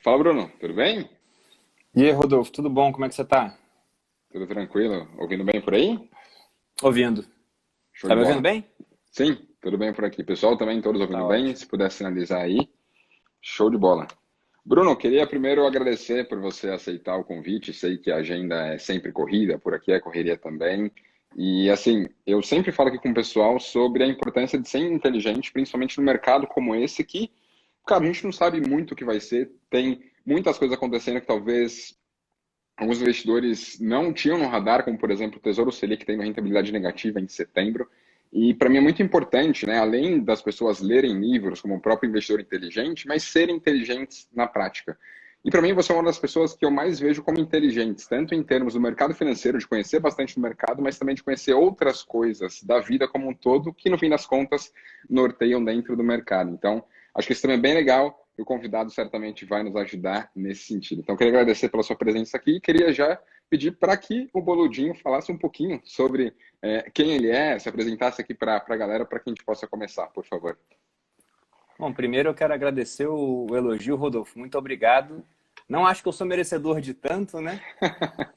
Fala, Bruno, tudo bem? E aí, Rodolfo, tudo bom? Como é que você tá? Tudo tranquilo? Ouvindo bem por aí? Ouvindo. Show Tá de me ouvindo bola. bem? Sim, tudo bem por aqui. Pessoal, também todos Tá ouvindo bem? ótimo. Se puder sinalizar aí, show de bola. Bruno, queria primeiro agradecer por você aceitar o convite. Sei que a agenda é sempre corrida, por aqui é correria também. E assim, eu sempre falo aqui com o pessoal sobre a importância de ser inteligente, principalmente no mercado como esse, que, cara, a gente não sabe muito o que vai ser. Tem muitas coisas acontecendo que talvez alguns investidores não tinham no radar, como por exemplo o Tesouro Selic tem uma rentabilidade negativa em setembro. E para mim é muito importante, né, além das pessoas lerem livros como o próprio investidor inteligente, mas serem inteligentes na prática. E para mim você é uma das pessoas que eu mais vejo como inteligentes, tanto em termos do mercado financeiro, de conhecer bastante do mercado, mas também de conhecer outras coisas da vida como um todo, que no fim das contas norteiam dentro do mercado. Então, acho que isso também é bem legal e o convidado certamente vai nos ajudar nesse sentido. Então, queria agradecer pela sua presença aqui e queria já pedir para que o Boludinho falasse um pouquinho sobre quem ele é, se apresentasse aqui para a galera, para que a gente possa começar, por favor. Bom, primeiro eu quero agradecer o elogio, Rodolfo. Muito obrigado. Não acho que eu sou merecedor de tanto, né?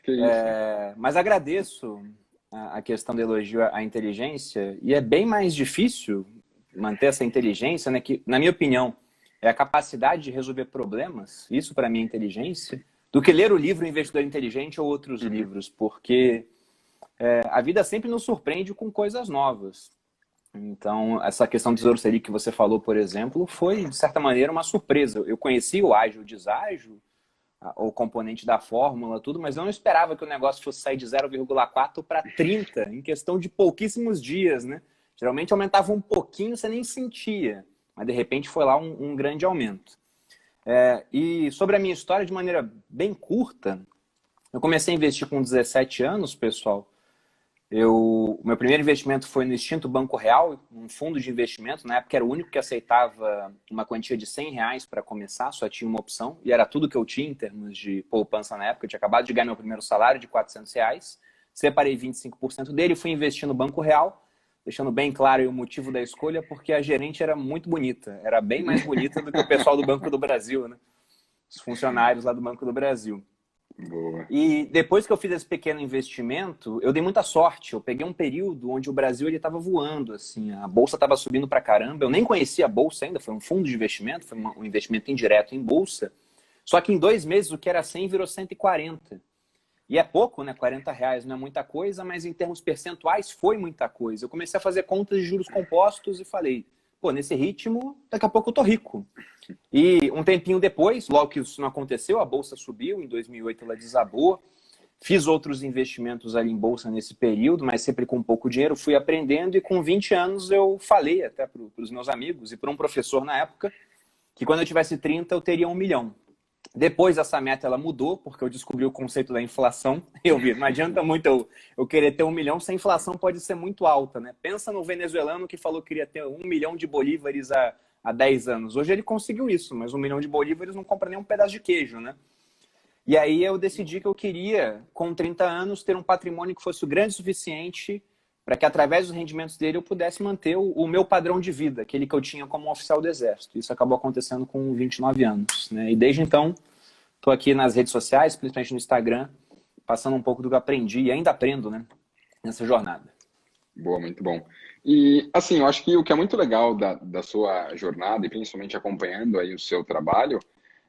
Que isso. Mas agradeço a questão do elogio à inteligência. E é bem mais difícil manter essa inteligência, né? Que, na minha opinião, é a capacidade de resolver problemas. Isso, para mim, é inteligência. Do que ler o livro Investidor Inteligente ou outros Uhum, livros. Porque a vida sempre nos surpreende com coisas novas. Então, essa questão do Tesouro Selic que você falou, por exemplo, foi, de certa maneira, uma surpresa. Eu conheci o ágio, o deságio, o componente da fórmula, tudo, mas eu não esperava que o negócio fosse sair de 0,4 para 30 em questão de pouquíssimos dias, né? Geralmente aumentava um pouquinho, você nem sentia, mas de repente foi lá um grande aumento. E sobre a minha história, de maneira bem curta, eu comecei a investir com 17 anos, pessoal. O meu primeiro investimento foi no extinto Banco Real, um fundo de investimento. Na época era o único que aceitava uma quantia de R$ 100 para começar, só tinha uma opção. E era tudo que eu tinha em termos de poupança na época. Eu tinha acabado de ganhar meu primeiro salário de R$ 400. Separei 25% dele e fui investir no Banco Real, deixando bem claro o motivo da escolha, porque a gerente era muito bonita. Era bem mais bonita do que o pessoal do Banco do Brasil, né? Os funcionários lá do Banco do Brasil. boa. E depois que eu fiz esse pequeno investimento, eu dei muita sorte. Eu peguei um período onde o Brasil ele estava voando, assim, a bolsa estava subindo para caramba. Eu nem conhecia a bolsa ainda, foi um fundo de investimento, foi um investimento indireto em bolsa. Só que em 2 meses o que era 100 virou 140. E é pouco, né? R$ 40 não é muita coisa, mas em termos percentuais foi muita coisa. Eu comecei a fazer contas de juros compostos e falei, pô, nesse ritmo, daqui a pouco eu tô rico. E um tempinho depois, logo que isso não aconteceu, a bolsa subiu, em 2008 ela desabou. Fiz outros investimentos ali em bolsa nesse período, mas sempre com pouco dinheiro, fui aprendendo e com 20 anos eu falei até para os meus amigos e para um professor na época que quando eu tivesse 30 eu teria 1 milhão. Depois essa meta ela mudou, porque eu descobri o conceito da inflação. Eu vi, não adianta muito eu querer ter 1 milhão se a inflação pode ser muito alta, né? Pensa no venezuelano que falou que queria ter 1 milhão de bolívares há 10 anos. Hoje ele conseguiu isso, mas 1 milhão de bolívares não compra nem um pedaço de queijo, né? E aí eu decidi que eu queria, com 30 anos, ter um patrimônio que fosse o grande o suficiente para que, através dos rendimentos dele, eu pudesse manter o meu padrão de vida, aquele que eu tinha como oficial do Exército. Isso acabou acontecendo com 29 anos, né? E desde então, estou aqui nas redes sociais, principalmente no Instagram, passando um pouco do que eu aprendi e ainda aprendo, né, nessa jornada. Boa, muito bom. E, assim, eu acho que o que é muito legal da sua jornada, e principalmente acompanhando aí o seu trabalho,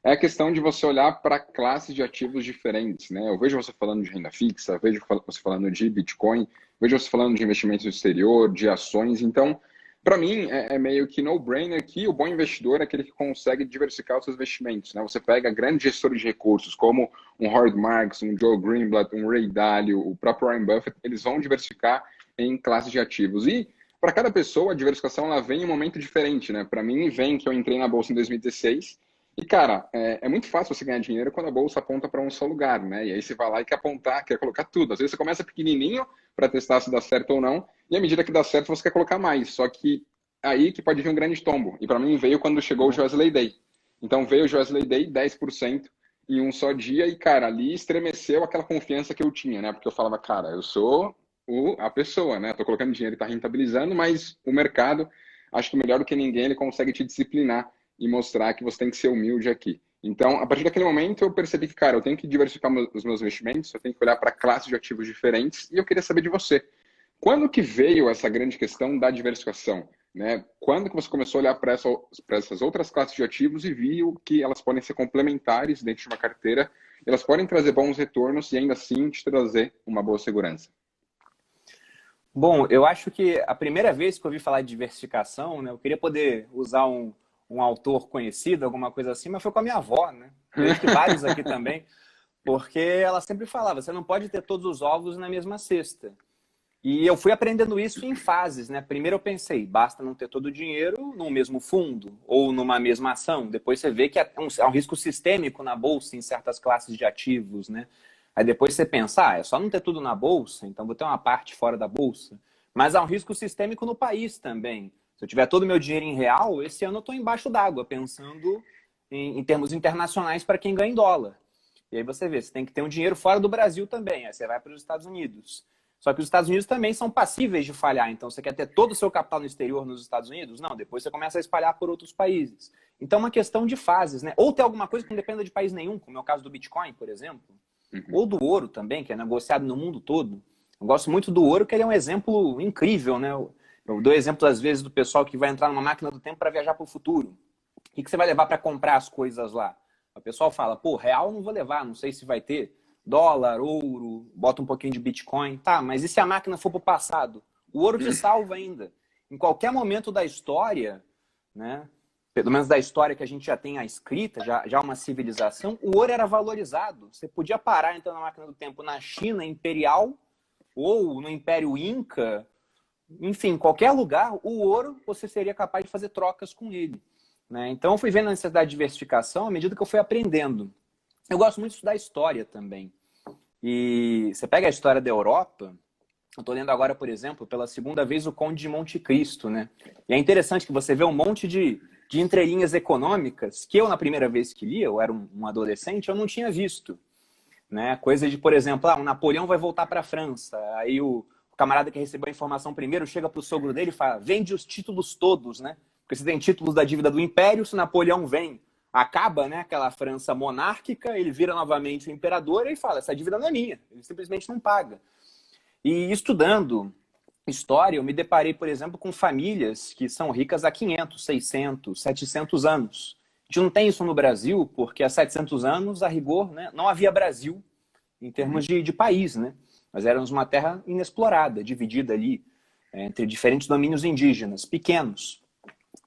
é a questão de você olhar para classes de ativos diferentes, né? Eu vejo você falando de renda fixa, vejo você falando de Bitcoin, vejo você falando de investimentos no exterior, de ações. Então, para mim, é meio que no-brainer que o bom investidor é aquele que consegue diversificar os seus investimentos, né? Você pega grandes gestores de recursos, como um Howard Marks, um Joe Greenblatt, um Ray Dalio, o próprio Warren Buffett, eles vão diversificar em classes de ativos. E para cada pessoa, a diversificação ela vem em um momento diferente, né? Para mim, vem que eu entrei na bolsa em 2016 e, cara, é muito fácil você ganhar dinheiro quando a bolsa aponta para um só lugar, né? E aí você vai lá e quer apontar, quer colocar tudo. Às vezes você começa pequenininho para testar se dá certo ou não, e à medida que dá certo você quer colocar mais. Só que aí que pode vir um grande tombo. E para mim veio quando chegou o Joesley Day. Então veio o Joesley Day 10% em um só dia e, cara, ali estremeceu aquela confiança que eu tinha, né? Porque eu falava, cara, eu sou a pessoa, né? Tô colocando dinheiro e tá rentabilizando, mas o mercado, acho que melhor do que ninguém, ele consegue te disciplinar e mostrar que você tem que ser humilde aqui. Então, a partir daquele momento, eu percebi que, cara, eu tenho que diversificar os meus investimentos, eu tenho que olhar para classes de ativos diferentes, e eu queria saber de você. Quando que veio essa grande questão da diversificação? Né? Quando que você começou a olhar para essas outras classes de ativos e viu que elas podem ser complementares dentro de uma carteira, elas podem trazer bons retornos e ainda assim te trazer uma boa segurança? Bom, eu acho que a primeira vez que eu ouvi falar de diversificação, né, eu queria poder usar um autor conhecido, alguma coisa assim, mas foi com a minha avó, né? Vejo que vários aqui também, porque ela sempre falava, você não pode ter todos os ovos na mesma cesta. E eu fui aprendendo isso em fases, né? Primeiro eu pensei, basta não ter todo o dinheiro num mesmo fundo ou numa mesma ação. Depois você vê que há um risco sistêmico na bolsa em certas classes de ativos, né? Aí depois você pensa, é só não ter tudo na bolsa, então vou ter uma parte fora da bolsa. Mas há um risco sistêmico no país também. Se eu tiver todo o meu dinheiro em real, esse ano eu estou embaixo d'água, pensando em termos internacionais para quem ganha em dólar. E aí você vê, você tem que ter um dinheiro fora do Brasil também, aí você vai para os Estados Unidos. Só que os Estados Unidos também são passíveis de falhar. Então, você quer ter todo o seu capital no exterior nos Estados Unidos? Não, depois você começa a espalhar por outros países. Então, é uma questão de fases, né? Ou ter alguma coisa que não dependa de país nenhum, como é o caso do Bitcoin, por exemplo. Ou do ouro também, que é negociado no mundo todo. Eu gosto muito do ouro, que ele é um exemplo incrível, né? Eu dou exemplo, às vezes, do pessoal que vai entrar numa máquina do tempo para viajar para o futuro. O que você vai levar para comprar as coisas lá? O pessoal fala, pô, real não vou levar, não sei se vai ter. Dólar, ouro, bota um pouquinho de Bitcoin. Tá, mas e se a máquina for para o passado? O ouro te salva ainda. Em qualquer momento da história, né? Pelo menos da história que a gente já tem a escrita, já uma civilização, o ouro era valorizado. Você podia parar então na máquina do tempo na China imperial ou no Império Inca, enfim, qualquer lugar, o ouro você seria capaz de fazer trocas com ele. Né? Então eu fui vendo a necessidade de diversificação à medida que eu fui aprendendo. Eu gosto muito de estudar história também. E você pega a história da Europa, eu estou lendo agora, por exemplo, pela segunda vez o Conde de Monte Cristo, né? E é interessante que você vê um monte de entrelinhas econômicas que eu, na primeira vez que li, eu era um adolescente, eu não tinha visto. Né? Coisa de, por exemplo, o Napoleão vai voltar para a França. Aí o camarada que recebeu a informação primeiro chega para o sogro dele e fala, vende os títulos todos, né? Porque você tem títulos da dívida do Império, se Napoleão vem, acaba, né, aquela França monárquica, ele vira novamente o imperador e ele fala, essa dívida não é minha, ele simplesmente não paga. E estudando história, eu me deparei, por exemplo, com famílias que são ricas há 500, 600, 700 anos. A gente não tem isso no Brasil, porque há 700 anos, a rigor, né, não havia Brasil em termos de país, né? Nós éramos uma terra inexplorada, dividida ali entre diferentes domínios indígenas, pequenos.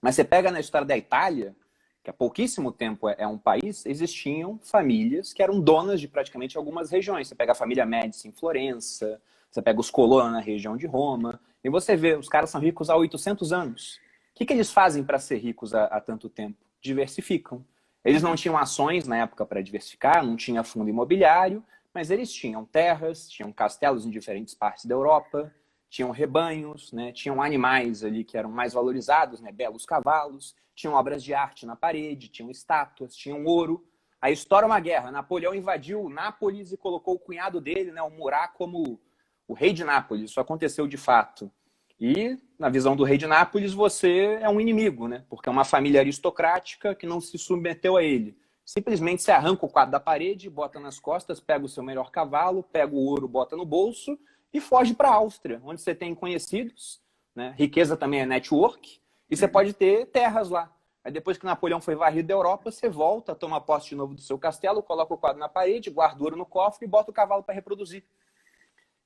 Mas você pega na história da Itália, que há pouquíssimo tempo é um país, existiam famílias que eram donas de praticamente algumas regiões. Você pega a família Médici em Florença, você pega os Colonna na região de Roma, e você vê, os caras são ricos há 800 anos. O que eles fazem para ser ricos há tanto tempo? Diversificam. Eles não tinham ações na época para diversificar, não tinha fundo imobiliário, mas eles tinham terras, tinham castelos em diferentes partes da Europa, tinham rebanhos, né? Tinham animais ali que eram mais valorizados, né? Belos cavalos, tinham obras de arte na parede, tinham estátuas, tinham ouro. Aí estoura uma guerra, Napoleão invadiu Nápoles e colocou o cunhado dele, né, o Murat, como o rei de Nápoles. Isso aconteceu de fato. E, na visão do rei de Nápoles, você é um inimigo, né? Porque é uma família aristocrática que não se submeteu a ele. Simplesmente você arranca o quadro da parede, bota nas costas, pega o seu melhor cavalo, pega o ouro, bota no bolso e foge para a Áustria, onde você tem conhecidos, né? Riqueza também é network, e você pode ter terras lá. Aí depois que Napoleão foi varrido da Europa, você volta, toma posse de novo do seu castelo, coloca o quadro na parede, guarda o ouro no cofre e bota o cavalo para reproduzir.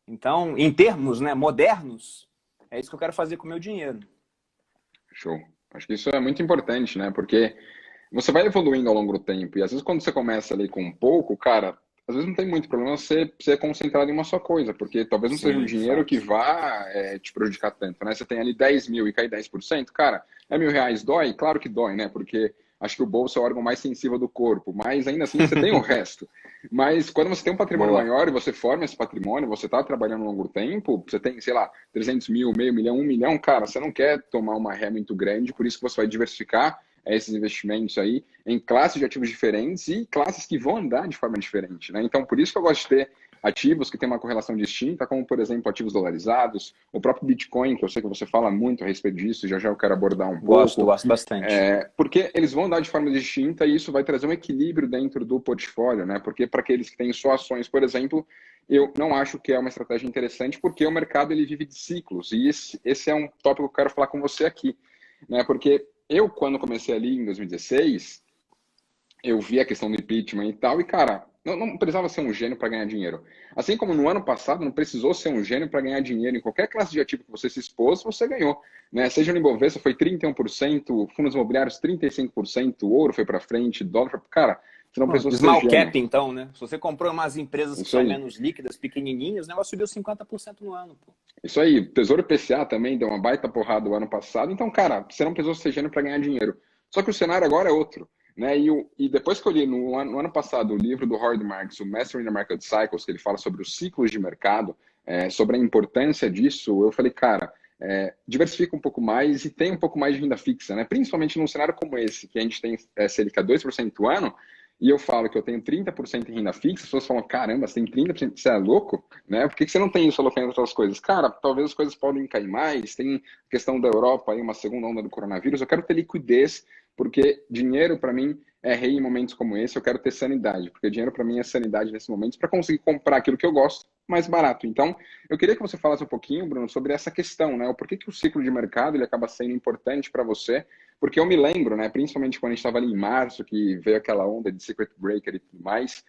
Então, em termos, né, modernos, é isso que eu quero fazer com o meu dinheiro. Show. Acho que isso é muito importante, né? Porque você vai evoluindo ao longo do tempo. E às vezes quando você começa ali com um pouco, cara, às vezes não tem muito problema você ser concentrado em uma só coisa. Porque talvez não seja um dinheiro que vá te prejudicar tanto, né? Você tem ali 10 mil e cai 10%, cara, é R$ 1.000, dói? Claro que dói, né? Porque acho que o bolso é o órgão mais sensível do corpo. Mas ainda assim você tem o resto. Mas quando você tem um patrimônio maior e você forma esse patrimônio, você está trabalhando um longo tempo, você tem, sei lá, 300 mil, meio milhão, 1 milhão, cara, você não quer tomar uma ré muito grande, por isso que você vai diversificar esses investimentos aí em classes de ativos diferentes e classes que vão andar de forma diferente, né? Então, por isso que eu gosto de ter ativos que têm uma correlação distinta, como, por exemplo, ativos dolarizados, o próprio Bitcoin, que eu sei que você fala muito a respeito disso, já eu quero abordar um pouco. Gosto bastante. Porque eles vão dar de forma distinta e isso vai trazer um equilíbrio dentro do portfólio, né? Porque para aqueles que têm só ações, por exemplo, eu não acho que é uma estratégia interessante, porque o mercado ele vive de ciclos, e esse é um tópico que eu quero falar com você aqui, né? Porque eu, quando comecei ali em 2016, eu vi a questão do impeachment e tal, e cara, não precisava ser um gênio para ganhar dinheiro. Assim como no ano passado não precisou ser um gênio para ganhar dinheiro. Em qualquer classe de ativo que você se expôs, você ganhou. Né? Seja no Ibovespa, foi 31%, fundos imobiliários 35%, ouro foi para frente, dólar foi... Cara, você não precisou ser small gênio. cap, então, né? Se você comprou umas empresas que são menos líquidas, pequenininhas, o negócio subiu 50% no ano. Pô. Isso aí. Tesouro IPCA também deu uma baita porrada o ano passado. Então, cara, você não precisou ser gênio para ganhar dinheiro. Só que o cenário agora é outro. Né? E depois que eu li no ano passado o livro do Howard Marks, o Mastering the Market Cycles, que ele fala sobre os ciclos de mercado, sobre a importância disso, eu falei, cara, diversifica um pouco mais e tem um pouco mais de renda fixa, né? Principalmente num cenário como esse, que a gente tem Selic a 2% ao ano, e eu falo que eu tenho 30% em renda fixa, as pessoas falam, caramba, você tem 30%, você é louco? Né? Por que você não tem isso alocado em outras coisas? Cara, talvez as coisas podem cair mais, tem a questão da Europa, aí uma segunda onda do coronavírus, eu quero ter liquidez, porque dinheiro para mim é rei em momentos como esse, eu quero ter sanidade, porque dinheiro para mim é sanidade nesses momentos para conseguir comprar aquilo que eu gosto mais barato. Então, eu queria que você falasse um pouquinho, Bruno, sobre essa questão, né? O porquê que o ciclo de mercado ele acaba sendo importante para você, porque eu me lembro, né, principalmente quando a gente estava ali em março, que veio aquela onda de circuit breaker e tudo mais,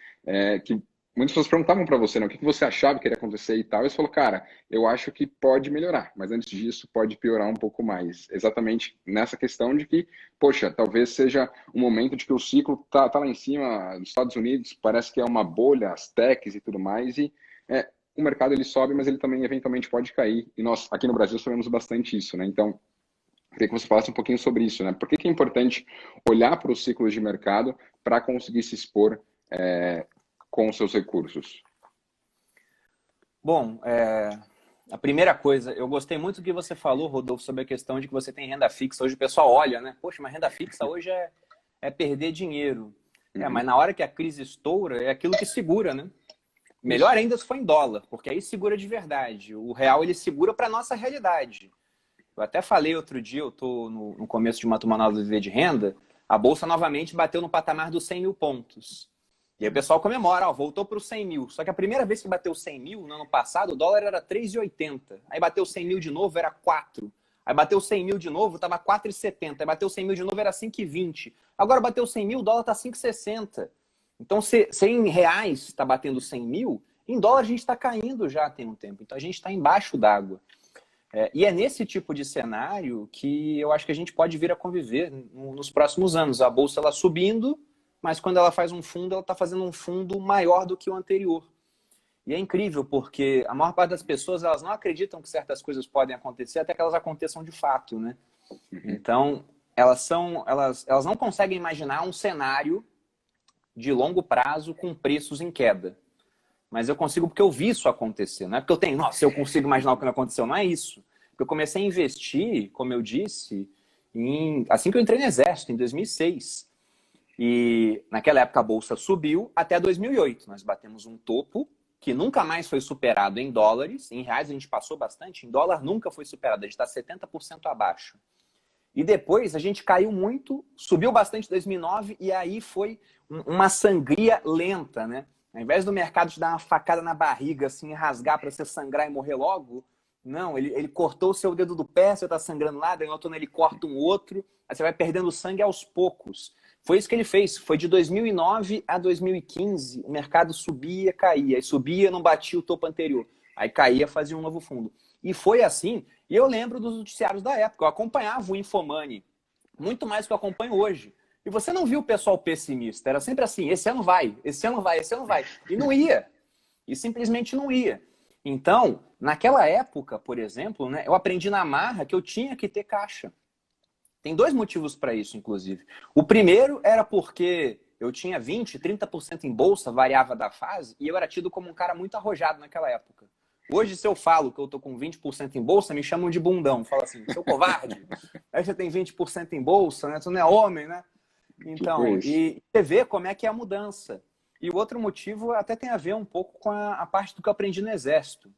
que muitas pessoas perguntavam para você, né, o que você achava que iria acontecer e tal, e você falou, cara, eu acho que pode melhorar, mas antes disso pode piorar um pouco mais. Exatamente nessa questão de que, poxa, talvez seja um momento de que o ciclo tá lá em cima, nos Estados Unidos, parece que é uma bolha, as techs e tudo mais, e o mercado ele sobe, mas ele também eventualmente pode cair, e nós aqui no Brasil sabemos bastante isso, né, então queria que você falasse um pouquinho sobre isso, né? Por que é importante olhar para os ciclos de mercado para conseguir se expor com os seus recursos? Bom, a primeira coisa, eu gostei muito do que você falou, Rodolfo, sobre a questão de que você tem renda fixa. Hoje o pessoal olha, né? Poxa, mas renda fixa hoje é perder dinheiro. Mas na hora que a crise estoura, é aquilo que segura, né? Melhor ainda se for em dólar, porque aí segura de verdade. O real, ele segura para a nossa realidade. Eu até falei outro dia, eu estou no começo de uma turma nova do Viver de Renda, a Bolsa novamente bateu no patamar dos 100 mil pontos. E aí o pessoal comemora, voltou para os 100 mil. Só que a primeira vez que bateu 100 mil, no ano passado, o dólar era 3,80. Aí bateu 100 mil de novo, era 4. Aí bateu 100 mil de novo, estava 4,70. Aí bateu 100 mil de novo, era 5,20. Agora bateu 100 mil, o dólar está 5,60. Então, se em reais está batendo 100 mil, em dólar a gente está caindo já tem um tempo. Então, a gente está embaixo d'água. E é nesse tipo de cenário que eu acho que a gente pode vir a conviver nos próximos anos. A Bolsa ela subindo, mas quando ela faz um fundo, ela está fazendo um fundo maior do que o anterior. E é incrível, porque a maior parte das pessoas elas não acreditam que certas coisas podem acontecer até que elas aconteçam de fato, né? Então, elas não conseguem imaginar um cenário de longo prazo com preços em queda. Mas eu consigo porque eu vi isso acontecer. Não é porque eu tenho, nossa, eu consigo imaginar o que não aconteceu. Não é isso. Eu comecei a investir, como eu disse, assim que eu entrei no Exército, em 2006. E naquela época a Bolsa subiu até 2008. Nós batemos um topo que nunca mais foi superado em dólares. Em reais a gente passou bastante. Em dólar nunca foi superado. A gente está 70% abaixo. E depois a gente caiu muito, subiu bastante em 2009 e aí foi uma sangria lenta, né? Ao invés do mercado te dar uma facada na barriga, assim, rasgar para você sangrar e morrer logo, não, ele cortou o seu dedo do pé, você está sangrando lá, daí outro ele corta um outro, aí você vai perdendo sangue aos poucos. Foi isso que ele fez, foi de 2009 a 2015, o mercado subia, caía, e subia, não batia o topo anterior, aí caía, fazia um novo fundo. E foi assim, e eu lembro dos noticiários da época, eu acompanhava o Infomoney, muito mais do que eu acompanho hoje. E você não viu o pessoal pessimista. Era sempre assim, esse ano vai, esse ano vai, esse ano vai. E não ia. E simplesmente não ia. Então, naquela época, por exemplo, né, eu aprendi na marra que eu tinha que ter caixa. Tem dois motivos para isso, inclusive. O primeiro era porque eu tinha 20%, 30% em bolsa, variava da fase, e eu era tido como um cara muito arrojado naquela época. Hoje, se eu falo que eu tô com 20% em bolsa, me chamam de bundão. Falam assim, seu covarde. Aí você tem 20% em bolsa, né? Tu não é homem, né? Então, e você vê como é que é a mudança. E o outro motivo até tem a ver um pouco com a parte do que eu aprendi no Exército.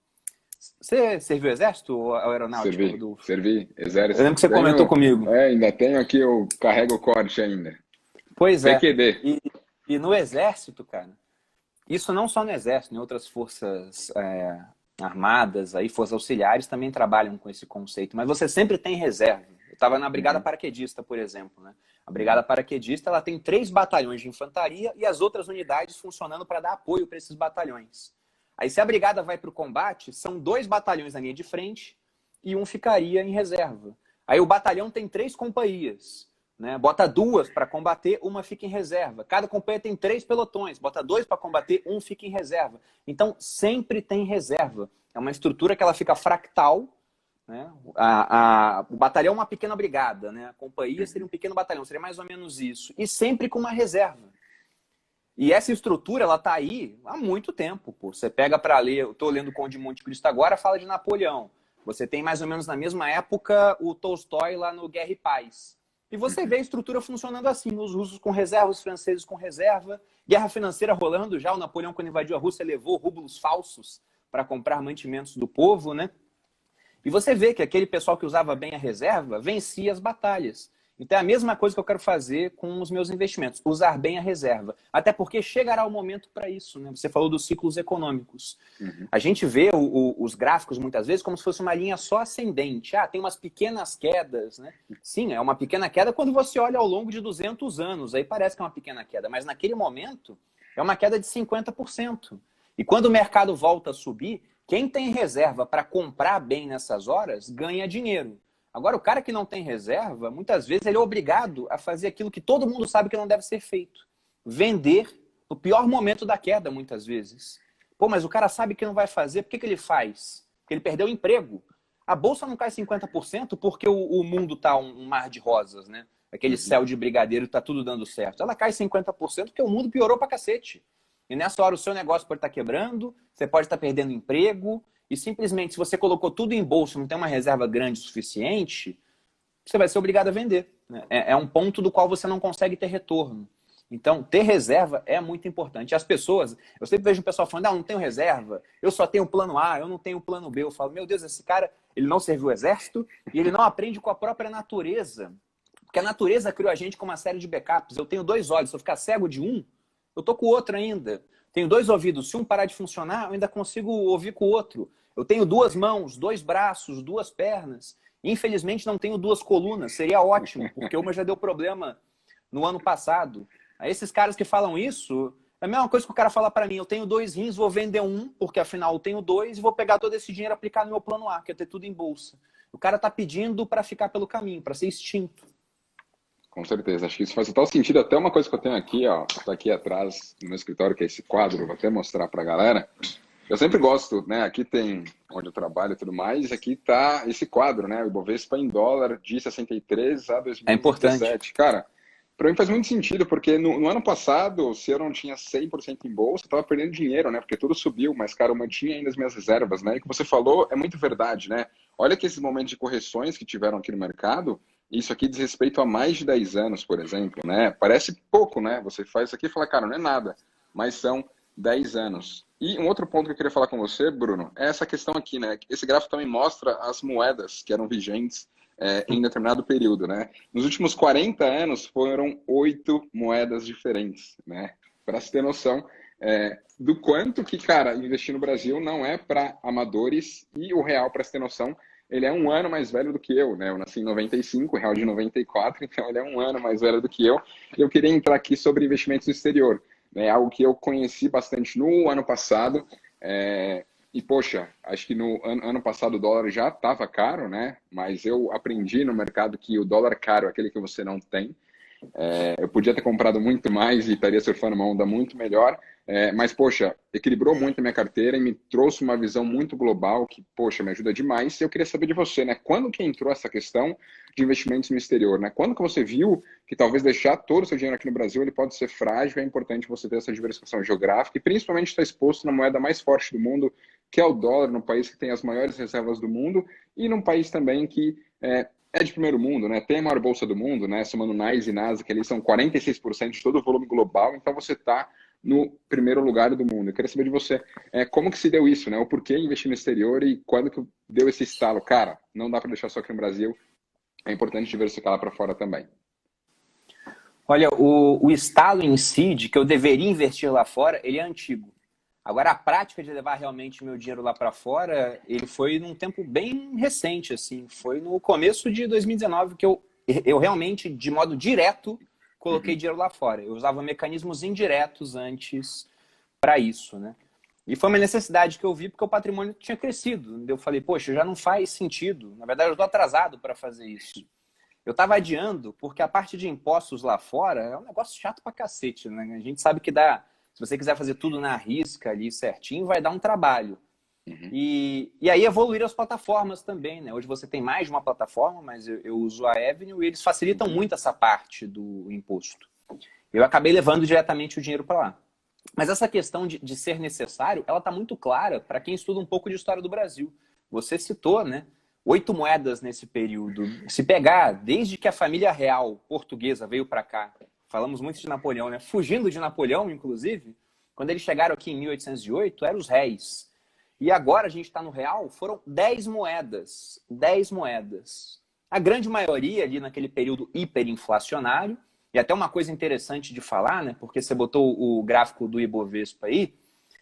Você serviu Exército ou Aeronáutica, Rodolfo? Servi, Eu lembro exército. que você comentou comigo. Ainda tenho aqui, eu carrego o corte ainda. Pois é. PQD. E no Exército, cara, isso não só no Exército, em outras forças armadas, aí, forças auxiliares também trabalham com esse conceito, mas você sempre tem reserva. Eu estava na Brigada Paraquedista, por exemplo, né? A Brigada Paraquedista ela tem 3 batalhões de infantaria e as outras unidades funcionando para dar apoio para esses batalhões. Aí, se a brigada vai para o combate, são 2 batalhões na linha de frente e um ficaria em reserva. Aí o batalhão tem 3 companhias, né? Bota 2 para combater, uma fica em reserva. Cada companhia tem 3 pelotões, bota 2 para combater, um fica em reserva. Então, sempre tem reserva. É uma estrutura que ela fica fractal, né? O batalhão é uma pequena brigada, né? A companhia seria um pequeno batalhão, seria mais ou menos isso. E sempre com uma reserva. E essa estrutura, ela tá aí há muito tempo. Pô. Você pega para ler, eu estou lendo o Conde de Monte Cristo agora, fala de Napoleão. Você tem mais ou menos na mesma época o Tolstói lá no Guerra e Paz. E você vê a estrutura funcionando assim, os russos com reserva, os franceses com reserva, guerra financeira rolando já, o Napoleão quando invadiu a Rússia levou rublos falsos para comprar mantimentos do povo, né? E você vê que aquele pessoal que usava bem a reserva vencia as batalhas. Então é a mesma coisa que eu quero fazer com os meus investimentos, usar bem a reserva. Até porque chegará o momento para isso, né? Você falou dos ciclos econômicos. A gente vê os gráficos muitas vezes como se fosse uma linha só ascendente. Tem umas pequenas quedas, né? Sim, é uma pequena queda quando você olha ao longo de 200 anos. Aí parece que é uma pequena queda, mas naquele momento é uma queda de 50%. E quando o mercado volta a subir, quem tem reserva para comprar bem nessas horas ganha dinheiro. Agora, o cara que não tem reserva, muitas vezes ele é obrigado a fazer aquilo que todo mundo sabe que não deve ser feito. Vender no pior momento da queda, muitas vezes. Pô, mas o cara sabe que não vai fazer, por que ele faz? Porque ele perdeu o emprego. A bolsa não cai 50% porque o mundo tá um mar de rosas, né? Aquele céu de brigadeiro tá tudo dando certo. Ela cai 50% porque o mundo piorou pra cacete. E nessa hora o seu negócio pode estar quebrando, você pode estar perdendo emprego, e simplesmente se você colocou tudo em bolsa e não tem uma reserva grande o suficiente, você vai ser obrigado a vender. É um ponto do qual você não consegue ter retorno. Então, ter reserva é muito importante. As pessoas, eu sempre vejo o pessoal falando, não tenho reserva, eu só tenho plano A, eu não tenho plano B. Eu falo, meu Deus, esse cara, ele não serviu o exército e ele não aprende com a própria natureza. Porque a natureza criou a gente com uma série de backups. Eu tenho 2 olhos, se eu ficar cego de um, eu tô com o outro ainda. Tenho 2 ouvidos, se um parar de funcionar, eu ainda consigo ouvir com o outro. Eu tenho 2 mãos, 2 braços, 2 pernas. Infelizmente não tenho 2 colunas, seria ótimo, porque uma já deu problema no ano passado. Aí esses caras que falam isso, é a mesma coisa que o cara fala para mim, eu tenho 2 rins, vou vender um, porque afinal eu tenho 2, e vou pegar todo esse dinheiro e aplicar no meu plano A, que é ter tudo em bolsa. O cara tá pedindo para ficar pelo caminho, para ser extinto. Com certeza, acho que isso faz total sentido. Até uma coisa que eu tenho aqui, ó, tá aqui atrás no meu escritório, que é esse quadro, vou até mostrar pra galera. Eu sempre gosto, né? Aqui tem onde eu trabalho e tudo mais, aqui tá esse quadro, né? O Ibovespa em dólar de 63 a 2017. É importante. Cara, para mim faz muito sentido, porque no ano passado, se eu não tinha 100% em bolsa, eu tava perdendo dinheiro, né? Porque tudo subiu, mas, cara, eu mantinha ainda as minhas reservas, né? E o que você falou é muito verdade, né? Olha que esses momentos de correções que tiveram aqui no mercado, isso aqui diz respeito a mais de 10 anos, por exemplo, né? Parece pouco, né? Você faz isso aqui e fala, cara, não é nada, mas são 10 anos. E um outro ponto que eu queria falar com você, Bruno, é essa questão aqui, né? Esse gráfico também mostra as moedas que eram vigentes em determinado período, né? Nos últimos 40 anos foram 8 moedas diferentes, né? Para se ter noção do quanto que, cara, investir no Brasil não é para amadores, e o real, para se ter noção, ele é 1 ano mais velho do que eu, né? Eu nasci em 95, o real de 94, então ele é 1 ano mais velho do que eu. E eu queria entrar aqui sobre investimentos no exterior, né? Algo que eu conheci bastante no ano passado. E, poxa, acho que no ano passado o dólar já estava caro, né? Mas eu aprendi no mercado que o dólar caro é aquele que você não tem. Eu podia ter comprado muito mais e estaria surfando uma onda muito melhor, mas, poxa, equilibrou muito a minha carteira e me trouxe uma visão muito global que, poxa, me ajuda demais. E eu queria saber de você, né? Quando que entrou essa questão de investimentos no exterior, né? Quando que você viu que talvez deixar todo o seu dinheiro aqui no Brasil ele pode ser frágil, é importante você ter essa diversificação geográfica e principalmente estar exposto na moeda mais forte do mundo, que é o dólar, num país que tem as maiores reservas do mundo e num país também que é de primeiro mundo, né? Tem a maior bolsa do mundo, né? Somando NYSE e Nasdaq, ali são 46% de todo o volume global, então você está no primeiro lugar do mundo. Eu queria saber de você, como que se deu isso, né? O porquê investir no exterior e quando que deu esse estalo? Cara, não dá para deixar só aqui no Brasil, é importante diversificar lá para fora também. Olha, o estalo em si, de que eu deveria investir lá fora, ele é antigo. Agora, a prática de levar realmente meu dinheiro lá para fora, ele foi num tempo bem recente, assim. Foi no começo de 2019 que eu realmente, de modo direto, coloquei dinheiro lá fora. Eu usava mecanismos indiretos antes para isso, né? E foi uma necessidade que eu vi porque o patrimônio tinha crescido. Eu falei, poxa, já não faz sentido. Na verdade, eu estou atrasado para fazer isso. Eu estava adiando porque a parte de impostos lá fora é um negócio chato pra cacete, né? A gente sabe que dá, se você quiser fazer tudo na risca ali certinho, vai dar um trabalho. E aí evoluíram as plataformas também, né? Hoje você tem mais de uma plataforma, mas eu uso a Avenue e eles facilitam muito essa parte do imposto. Eu acabei levando diretamente o dinheiro para lá. Mas essa questão de ser necessário, ela está muito clara para quem estuda um pouco de história do Brasil. Você citou, né? 8 moedas nesse período. Se pegar, desde que a família real portuguesa veio para cá, falamos muito de Napoleão, né? Fugindo de Napoleão, inclusive, quando eles chegaram aqui em 1808, eram os réis. E agora a gente está no real, foram 10 moedas. 10 moedas. A grande maioria ali naquele período hiperinflacionário, e até uma coisa interessante de falar, né? Porque você botou o gráfico do Ibovespa aí,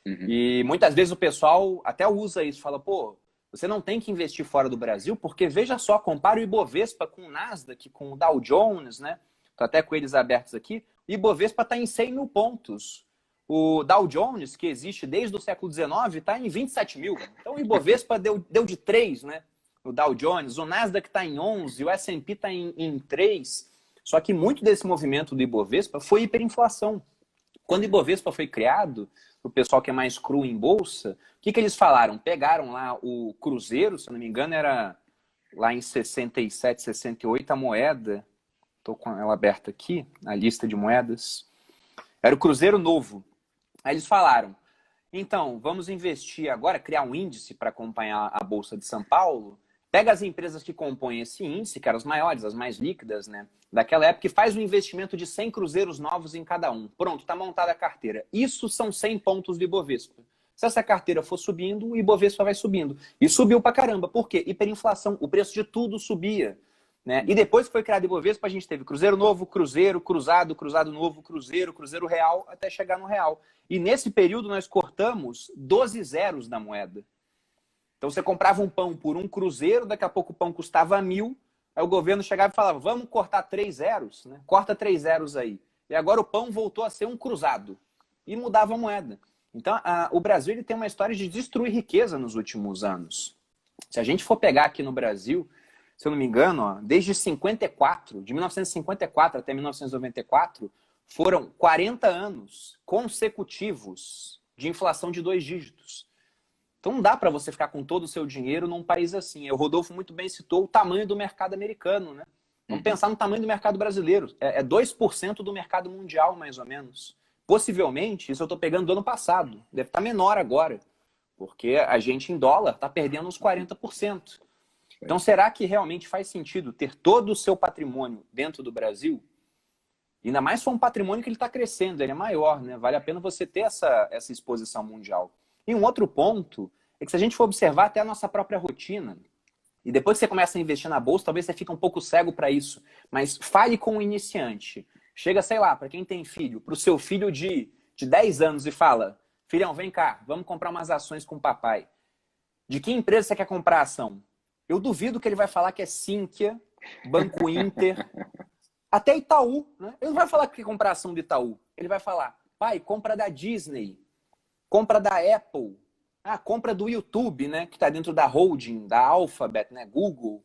e muitas vezes o pessoal até usa isso, fala, pô, você não tem que investir fora do Brasil, porque veja só, compara o Ibovespa com o Nasdaq, com o Dow Jones, né? Estou até com eles abertos aqui. O Ibovespa está em 100 mil pontos. O Dow Jones, que existe desde o século XIX, está em 27 mil. Então o Ibovespa deu de 3, né? O Dow Jones. O Nasdaq está em 11, o S&P está em 3. Só que muito desse movimento do Ibovespa foi hiperinflação. Quando o Ibovespa foi criado, o pessoal que é mais cru em bolsa, o que eles falaram? Pegaram lá o Cruzeiro, se eu não me engano, era lá em 67, 68 a moeda. Estou com ela aberta aqui, a lista de moedas. Era o Cruzeiro Novo. Aí eles falaram, então, vamos investir agora, criar um índice para acompanhar a Bolsa de São Paulo. Pega as empresas que compõem esse índice, que eram as maiores, as mais líquidas, né? Daquela época, e faz um investimento de 100 cruzeiros novos em cada um. Pronto, está montada a carteira. Isso são 100 pontos do Ibovespa. Se essa carteira for subindo, o Ibovespa vai subindo. E subiu pra caramba. Por quê? Hiperinflação. O preço de tudo subia. Né? E depois que foi criado o Ibovespa, a gente teve Cruzeiro Novo, Cruzeiro, Cruzado, Cruzado Novo, Cruzeiro, Cruzeiro Real, até chegar no Real. E nesse período nós cortamos 12 zeros da moeda. Então você comprava um pão por um cruzeiro, daqui a pouco o pão custava 1.000, aí o governo chegava e falava, vamos cortar 3 zeros, né? Corta 3 zeros aí. E agora o pão voltou a ser um cruzado. E mudava a moeda. Então o Brasil ele tem uma história de destruir riqueza nos últimos anos. Se a gente for pegar aqui no Brasil, se eu não me engano, ó, desde 54, de 1954 até 1994, foram 40 anos consecutivos de inflação de 2 dígitos. Então não dá para você ficar com todo o seu dinheiro num país assim. O Rodolfo muito bem citou o tamanho do mercado americano, né? Vamos pensar no tamanho do mercado brasileiro. É 2% do mercado mundial, mais ou menos. Possivelmente, isso eu estou pegando do ano passado. Deve estar menor agora. Porque a gente, em dólar, está perdendo uns 40%. Então, será que realmente faz sentido ter todo o seu patrimônio dentro do Brasil? Ainda mais se for um patrimônio que ele está crescendo, ele é maior, né? Vale a pena você ter essa exposição mundial. E um outro ponto é que se a gente for observar até a nossa própria rotina, e depois que você começa a investir na bolsa, talvez você fique um pouco cego para isso, mas fale com o iniciante. Chega, sei lá, para quem tem filho, para o seu filho de 10 anos e fala, filhão, vem cá, vamos comprar umas ações com o papai. De que empresa você quer comprar a ação? Eu duvido que ele vai falar que é Sinqia, Banco Inter, até Itaú. Né? Ele não vai falar que quer comprar ação do Itaú. Ele vai falar, pai, compra da Disney, compra da Apple, compra do YouTube, né, que está dentro da holding, da Alphabet, né, Google.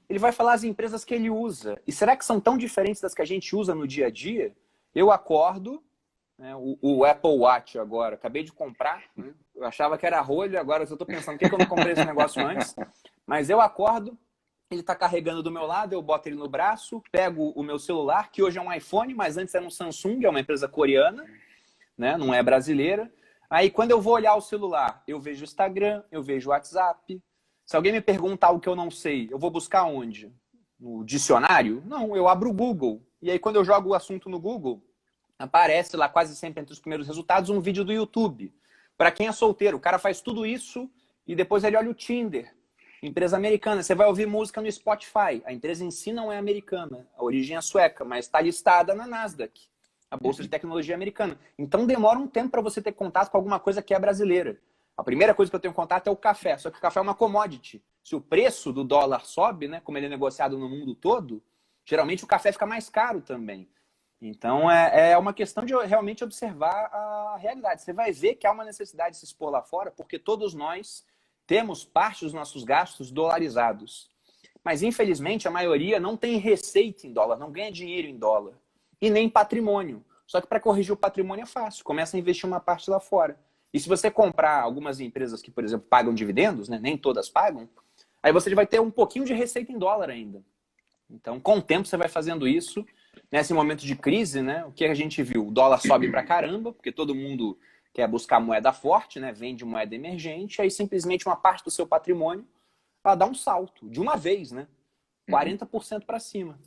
Ele vai falar as empresas que ele usa. E será que são tão diferentes das que a gente usa no dia a dia? Eu acordo, né, o Apple Watch agora, acabei de comprar, né, eu achava que era rolho, agora eu estou pensando, por que eu não comprei esse negócio antes? Mas eu acordo, ele está carregando do meu lado, eu boto ele no braço, pego o meu celular, que hoje é um iPhone, mas antes era um Samsung, é uma empresa coreana, né, não é brasileira. Aí, quando eu vou olhar o celular, eu vejo o Instagram, eu vejo o WhatsApp. Se alguém me perguntar algo que eu não sei, eu vou buscar onde? No dicionário? Não, eu abro o Google. E aí, quando eu jogo o assunto no Google, aparece lá quase sempre entre os primeiros resultados um vídeo do YouTube. Para quem é solteiro, o cara faz tudo isso e depois ele olha o Tinder. Empresa americana. Você vai ouvir música no Spotify. A empresa em si não é americana. A origem é sueca, mas está listada na Nasdaq, a bolsa de tecnologia americana. Então demora um tempo para você ter contato com alguma coisa que é brasileira. A primeira coisa que eu tenho contato é o café. Só que o café é uma commodity. Se o preço do dólar sobe, né, como ele é negociado no mundo todo, geralmente o café fica mais caro também. Então é uma questão de realmente observar a realidade. Você vai ver que há uma necessidade de se expor lá fora, porque todos nós temos parte dos nossos gastos dolarizados. Mas, infelizmente, a maioria não tem receita em dólar, não ganha dinheiro em dólar. E nem patrimônio. Só que para corrigir o patrimônio é fácil. Começa a investir uma parte lá fora. E se você comprar algumas empresas que, por exemplo, pagam dividendos, né, nem todas pagam, aí você vai ter um pouquinho de receita em dólar ainda. Então, com o tempo, você vai fazendo isso. Nesse momento de crise, né, o que a gente viu? O dólar sobe pra caramba, porque todo mundo quer buscar moeda forte, né, vende moeda emergente, aí simplesmente uma parte do seu patrimônio ela dá um salto, de uma vez, né? 40% para cima.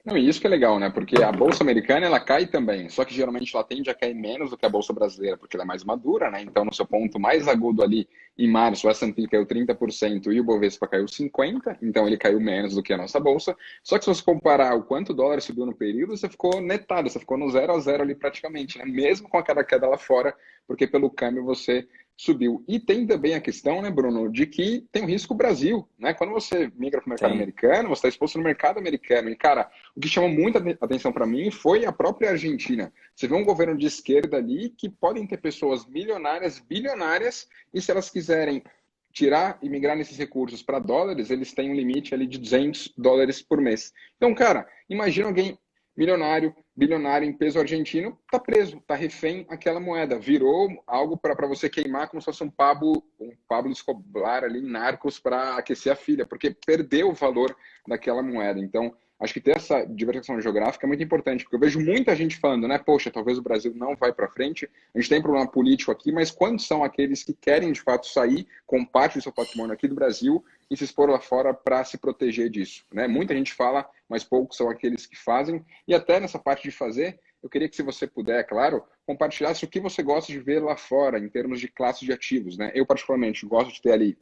Não, e isso que é legal, né? Porque a bolsa americana ela cai também, só que geralmente ela tende a cair menos do que a bolsa brasileira, porque ela é mais madura, né? Então, no seu ponto mais agudo ali, em março, o S&P caiu 30% e o Bovespa caiu 50%, então ele caiu menos do que a nossa bolsa. Só que se você comparar o quanto o dólar subiu no período, você ficou netado, você ficou no 0 a 0 ali praticamente, né? Mesmo com aquela queda lá fora, porque pelo câmbio você subiu. E tem também a questão, né, Bruno, de que tem o risco Brasil, né? Quando você migra para o mercado americano, você está exposto no mercado americano. E, cara, o que chamou muita atenção para mim foi a própria Argentina. Você vê um governo de esquerda ali que podem ter pessoas milionárias, bilionárias, e se elas quiserem tirar e migrar nesses recursos para dólares, eles têm um limite ali de US$ 200 por mês. Então, cara, imagina alguém milionário, bilionário em peso argentino, tá preso, tá refém aquela moeda. Virou algo para você queimar como se fosse um Pablo Escobar ali em Narcos para aquecer a filha, porque perdeu o valor daquela moeda. Então, acho que ter essa diversificação geográfica é muito importante, porque eu vejo muita gente falando, né, poxa, talvez o Brasil não vai para frente, a gente tem problema político aqui, mas quantos são aqueles que querem, de fato, sair com parte do seu patrimônio aqui do Brasil e se expor lá fora para se proteger disso, né? Muita gente fala, mas poucos são aqueles que fazem. E até nessa parte de fazer, eu queria que, se você puder, é claro, compartilhasse o que você gosta de ver lá fora, em termos de classe de ativos, né? Eu, particularmente, gosto de ter ali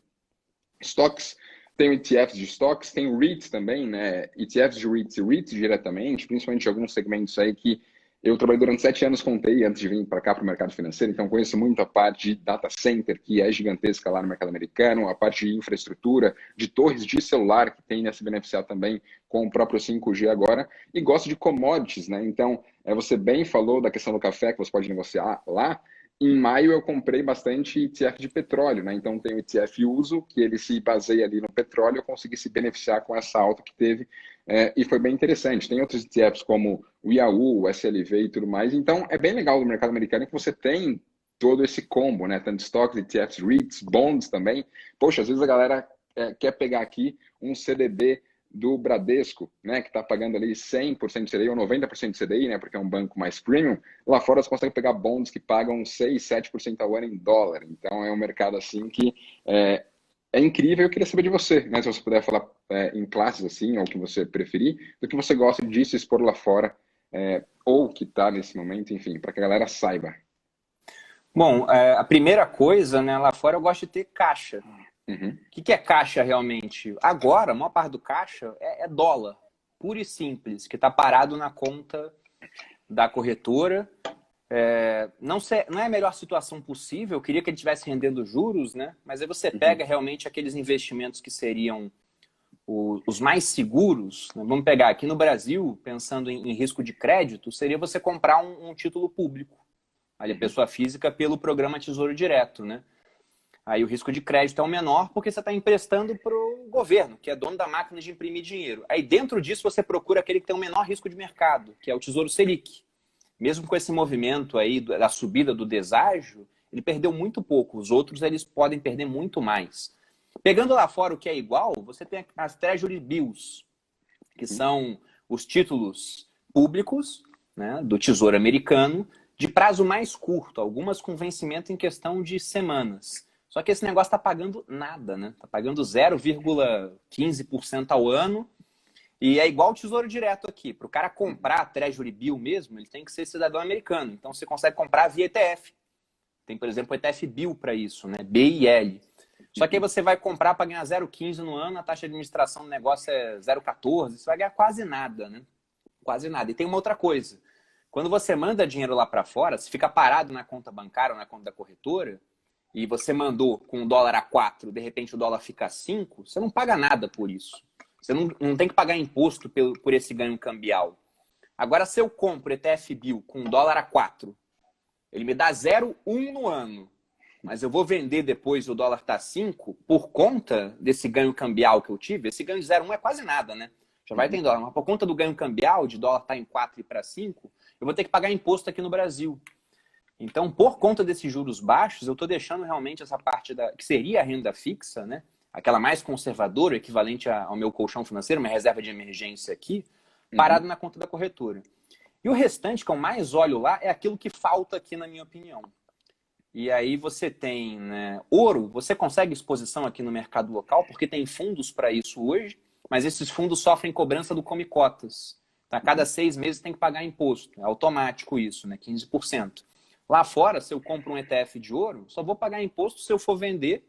estoques, tenho ETFs de estoques, tenho REITs também, né? ETFs de REITs e REITs diretamente, principalmente alguns segmentos aí que eu trabalhei durante 7 anos com TI antes de vir para cá para o mercado financeiro, então conheço muito a parte de data center, que é gigantesca lá no mercado americano, a parte de infraestrutura, de torres de celular, que tem a se beneficiar também com o próprio 5G agora, e gosto de commodities, né? Então, você bem falou da questão do café, que você pode negociar lá. Em maio eu comprei bastante ETF de petróleo, né? Então tem o ETF Uso, que ele se baseia ali no petróleo, eu consegui se beneficiar com essa alta que teve, e foi bem interessante. Tem outros ETFs como o IAU, o SLV e tudo mais. Então é bem legal no mercado americano que você tem todo esse combo, né? Tanto stocks, ETFs, REITs, bonds também. Poxa, às vezes a galera quer pegar aqui um CDB do Bradesco, né, que está pagando ali 100% de CDI ou 90% de CDI, né, porque é um banco mais premium. Lá fora você consegue pegar bonds que pagam 6, 7% ao ano em dólar. Então é um mercado assim que é incrível. Eu queria saber de você, né, se você puder falar em classes assim, ou o que você preferir, do que você gosta disso expor lá fora, ou que está nesse momento, enfim, para que a galera saiba. Bom, a primeira coisa, né, lá fora eu gosto de ter caixa. Uhum. O que é caixa realmente? Agora, a maior parte do caixa é dólar, puro e simples, que está parado na conta da corretora. Não é a melhor situação possível, eu queria que ele estivesse rendendo juros, né? Mas aí você pega realmente aqueles investimentos que seriam os mais seguros, né? Vamos pegar aqui no Brasil, pensando em risco de crédito, seria você comprar um título público, ali a pessoa física, pelo programa Tesouro Direto, né? Aí o risco de crédito é o menor porque você está emprestando para o governo, que é dono da máquina de imprimir dinheiro. Aí dentro disso você procura aquele que tem o menor risco de mercado, que é o Tesouro Selic. Mesmo com esse movimento aí da subida do deságio, ele perdeu muito pouco. Os outros eles podem perder muito mais. Pegando lá fora o que é igual, você tem as Treasury Bills, que são os títulos públicos, né, do Tesouro Americano, de prazo mais curto, algumas com vencimento em questão de semanas. Só que esse negócio está pagando nada, né? Está pagando 0,15% ao ano. E é igual o Tesouro Direto aqui. Para o cara comprar a Treasury Bill mesmo, ele tem que ser cidadão americano. Então você consegue comprar via ETF. Tem, por exemplo, o ETF Bill para isso, né? BIL. Só que aí você vai comprar para ganhar 0,15 no ano, a taxa de administração do negócio é 0,14, você vai ganhar quase nada, né? Quase nada. E tem uma outra coisa. Quando você manda dinheiro lá para fora, se fica parado na conta bancária ou na conta da corretora, e você mandou com o dólar a 4, de repente o dólar fica a 5, você não paga nada por isso. Você não tem que pagar imposto por esse ganho cambial. Agora, se eu compro ETF Bill com dólar a 4, ele me dá 0,1 no ano, mas eu vou vender depois o dólar tá 5, por conta desse ganho cambial que eu tive, esse ganho de 0,1 é quase nada, né? Já vai ter dólar, mas por conta do ganho cambial, de dólar tá em 4 e para 5, eu vou ter que pagar imposto aqui no Brasil. Então, por conta desses juros baixos, eu estou deixando realmente essa parte que seria a renda fixa, né? Aquela mais conservadora, equivalente ao meu colchão financeiro, uma reserva de emergência aqui, parado na conta da corretora. E o restante que eu mais olho lá é aquilo que falta aqui, na minha opinião. E aí você tem, né, ouro, você consegue exposição aqui no mercado local, porque tem fundos para isso hoje, mas esses fundos sofrem cobrança do Come Cotas. Então, a cada 6 meses tem que pagar imposto. É automático isso, né? 15%. Lá fora, se eu compro um ETF de ouro, só vou pagar imposto se eu for vender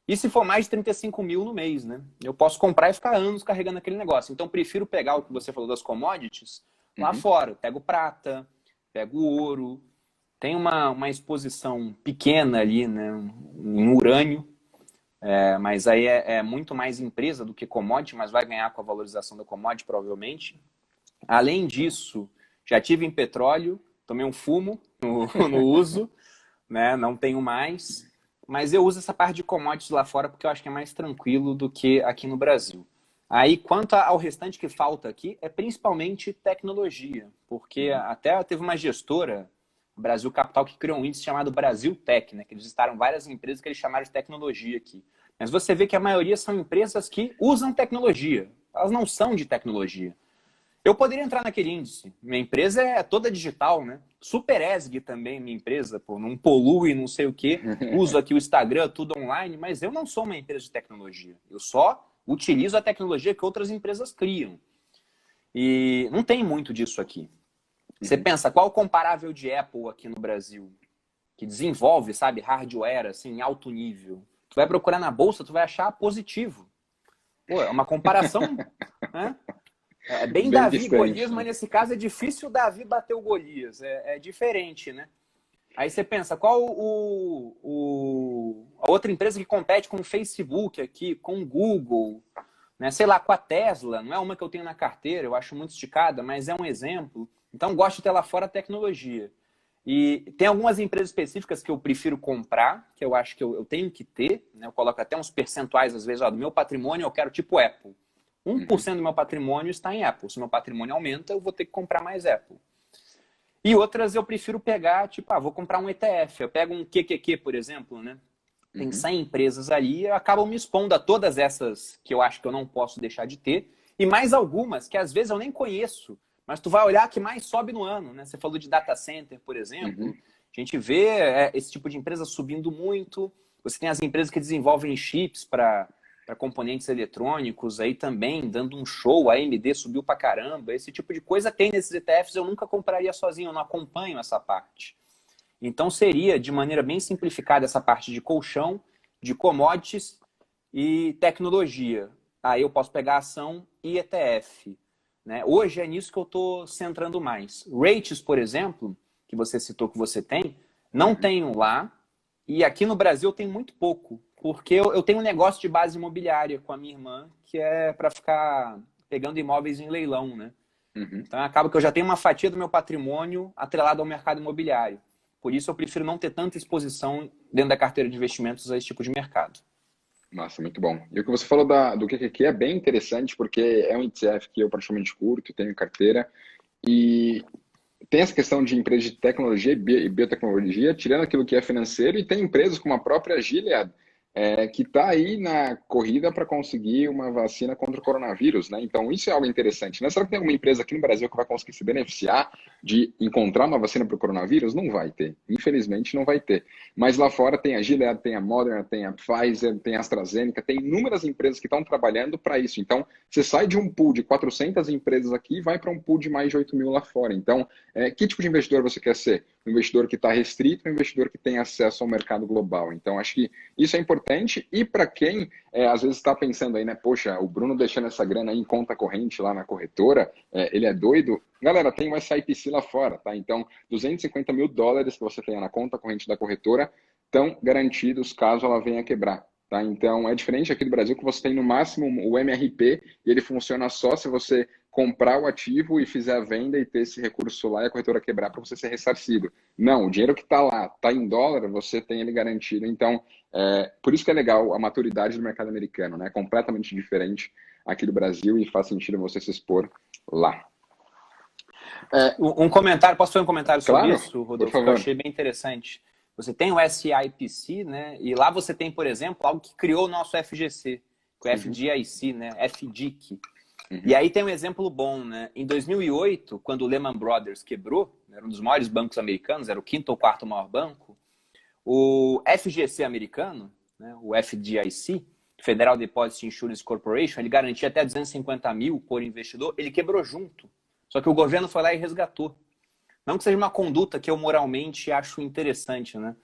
e se for mais de 35 mil no mês, né? Eu posso comprar e ficar anos carregando aquele negócio. Então, prefiro pegar o que você falou das commodities lá fora. Pego prata, pego ouro. Tem uma exposição pequena ali, né, em urânio, mas aí é muito mais empresa do que commodity, mas vai ganhar com a valorização da commodity, provavelmente. Além disso, já tive em petróleo, tomei um fumo no uso, né, não tenho mais, mas eu uso essa parte de commodities lá fora porque eu acho que é mais tranquilo do que aqui no Brasil. Aí, quanto ao restante que falta aqui, é principalmente tecnologia, porque até teve uma gestora, Brasil Capital, que criou um índice chamado Brasil Tech, né, que eles listaram várias empresas que eles chamaram de tecnologia aqui. Mas você vê que a maioria são empresas que usam tecnologia, elas não são de tecnologia. Eu poderia entrar naquele índice. Minha empresa é toda digital, né? Super ESG também, minha empresa, pô, não polui, não sei o quê. Uso aqui o Instagram, tudo online, mas eu não sou uma empresa de tecnologia. Eu só utilizo a tecnologia que outras empresas criam. E não tem muito disso aqui. Você pensa, qual o comparável de Apple aqui no Brasil? Que desenvolve, sabe, hardware, assim, em alto nível. Tu vai procurar na bolsa, tu vai achar positivo. Pô, é uma comparação, né? É bem Davi e Golias, mas nesse caso é difícil o Davi bater o Golias. É diferente, né? Aí você pensa, qual a outra empresa que compete com o Facebook aqui, com o Google, né? Sei lá, com a Tesla, não é uma que eu tenho na carteira, eu acho muito esticada, mas é um exemplo. Então, gosto de ter lá fora a tecnologia. E tem algumas empresas específicas que eu prefiro comprar, que eu acho que eu tenho que ter, né? Eu coloco até uns percentuais, às vezes, do meu patrimônio, eu quero tipo Apple. 1% do meu patrimônio está em Apple. Se meu patrimônio aumenta, eu vou ter que comprar mais Apple. E outras eu prefiro pegar, tipo, vou comprar um ETF. Eu pego um QQQ, por exemplo, né? Tem 100 empresas ali e acabam me expondo a todas essas que eu acho que eu não posso deixar de ter. E mais algumas que às vezes eu nem conheço, mas tu vai olhar que mais sobe no ano, né? Você falou de data center, por exemplo. A gente vê esse tipo de empresa subindo muito. Você tem as empresas que desenvolvem chips para componentes eletrônicos aí também, dando um show. A AMD subiu pra caramba. Esse tipo de coisa tem nesses ETFs. Eu nunca compraria sozinho, eu não acompanho essa parte. Então seria, de maneira bem simplificada, essa parte de colchão, de commodities e tecnologia. Aí eu posso pegar ação e ETF. Né? Hoje é nisso que eu estou centrando mais. Rates, por exemplo, que você citou que você tem, não tenho lá. E aqui no Brasil eu tenho muito pouco. Porque eu tenho um negócio de base imobiliária com a minha irmã, que é para ficar pegando imóveis em leilão, né? Então acaba que eu já tenho uma fatia do meu patrimônio atrelada ao mercado imobiliário. Por isso eu prefiro não ter tanta exposição dentro da carteira de investimentos a esse tipo de mercado. Nossa, muito bom. E o que você falou do QQQ é bem interessante, porque é um ETF que eu praticamente curto, tenho carteira, e tem essa questão de empresas de tecnologia e biotecnologia, tirando aquilo que é financeiro, e tem empresas como a própria Gilead, que está aí na corrida para conseguir uma vacina contra o coronavírus, né? Então, isso é algo interessante, né? Será que tem alguma empresa aqui no Brasil que vai conseguir se beneficiar de encontrar uma vacina para o coronavírus? Não vai ter. Infelizmente, não vai ter. Mas lá fora tem a Gilead, tem a Moderna, tem a Pfizer, tem a AstraZeneca, tem inúmeras empresas que estão trabalhando para isso. Então, você sai de um pool de 400 empresas aqui e vai para um pool de mais de 8 mil lá fora. Então, que tipo de investidor você quer ser? Um investidor que está restrito, um investidor que tem acesso ao mercado global. Então, acho que isso é importante. E para quem às vezes está pensando aí, né? Poxa, o Bruno deixando essa grana aí em conta corrente lá na corretora, ele é doido. Galera, tem o SIPC lá fora, tá? Então, $250 mil que você tenha na conta corrente da corretora estão garantidos caso ela venha a quebrar. Tá? Então, é diferente aqui do Brasil que você tem no máximo o MRP e ele funciona só se você comprar o ativo e fizer a venda e ter esse recurso lá e a corretora quebrar para você ser ressarcido. Não, o dinheiro que está lá, está em dólar, você tem ele garantido. Então, por isso que é legal a maturidade do mercado americano, né? Completamente diferente aqui do Brasil e faz sentido você se expor lá. Um comentário, posso fazer um comentário sobre isso, Rodolfo? Por favor. Que eu achei bem interessante. Você tem o SIPC, né? E lá você tem, por exemplo, algo que criou o nosso FGC, que é o FDIC, né? FDIC. E aí tem um exemplo bom, né? Em 2008, quando o Lehman Brothers quebrou, era um dos maiores bancos americanos, era o quinto ou quarto maior banco, o FGC americano, né? O FDIC, Federal Deposit Insurance Corporation, ele garantia até 250 mil por investidor, ele quebrou junto. Só que o governo foi lá e resgatou. Não que seja uma conduta que eu moralmente acho interessante, né?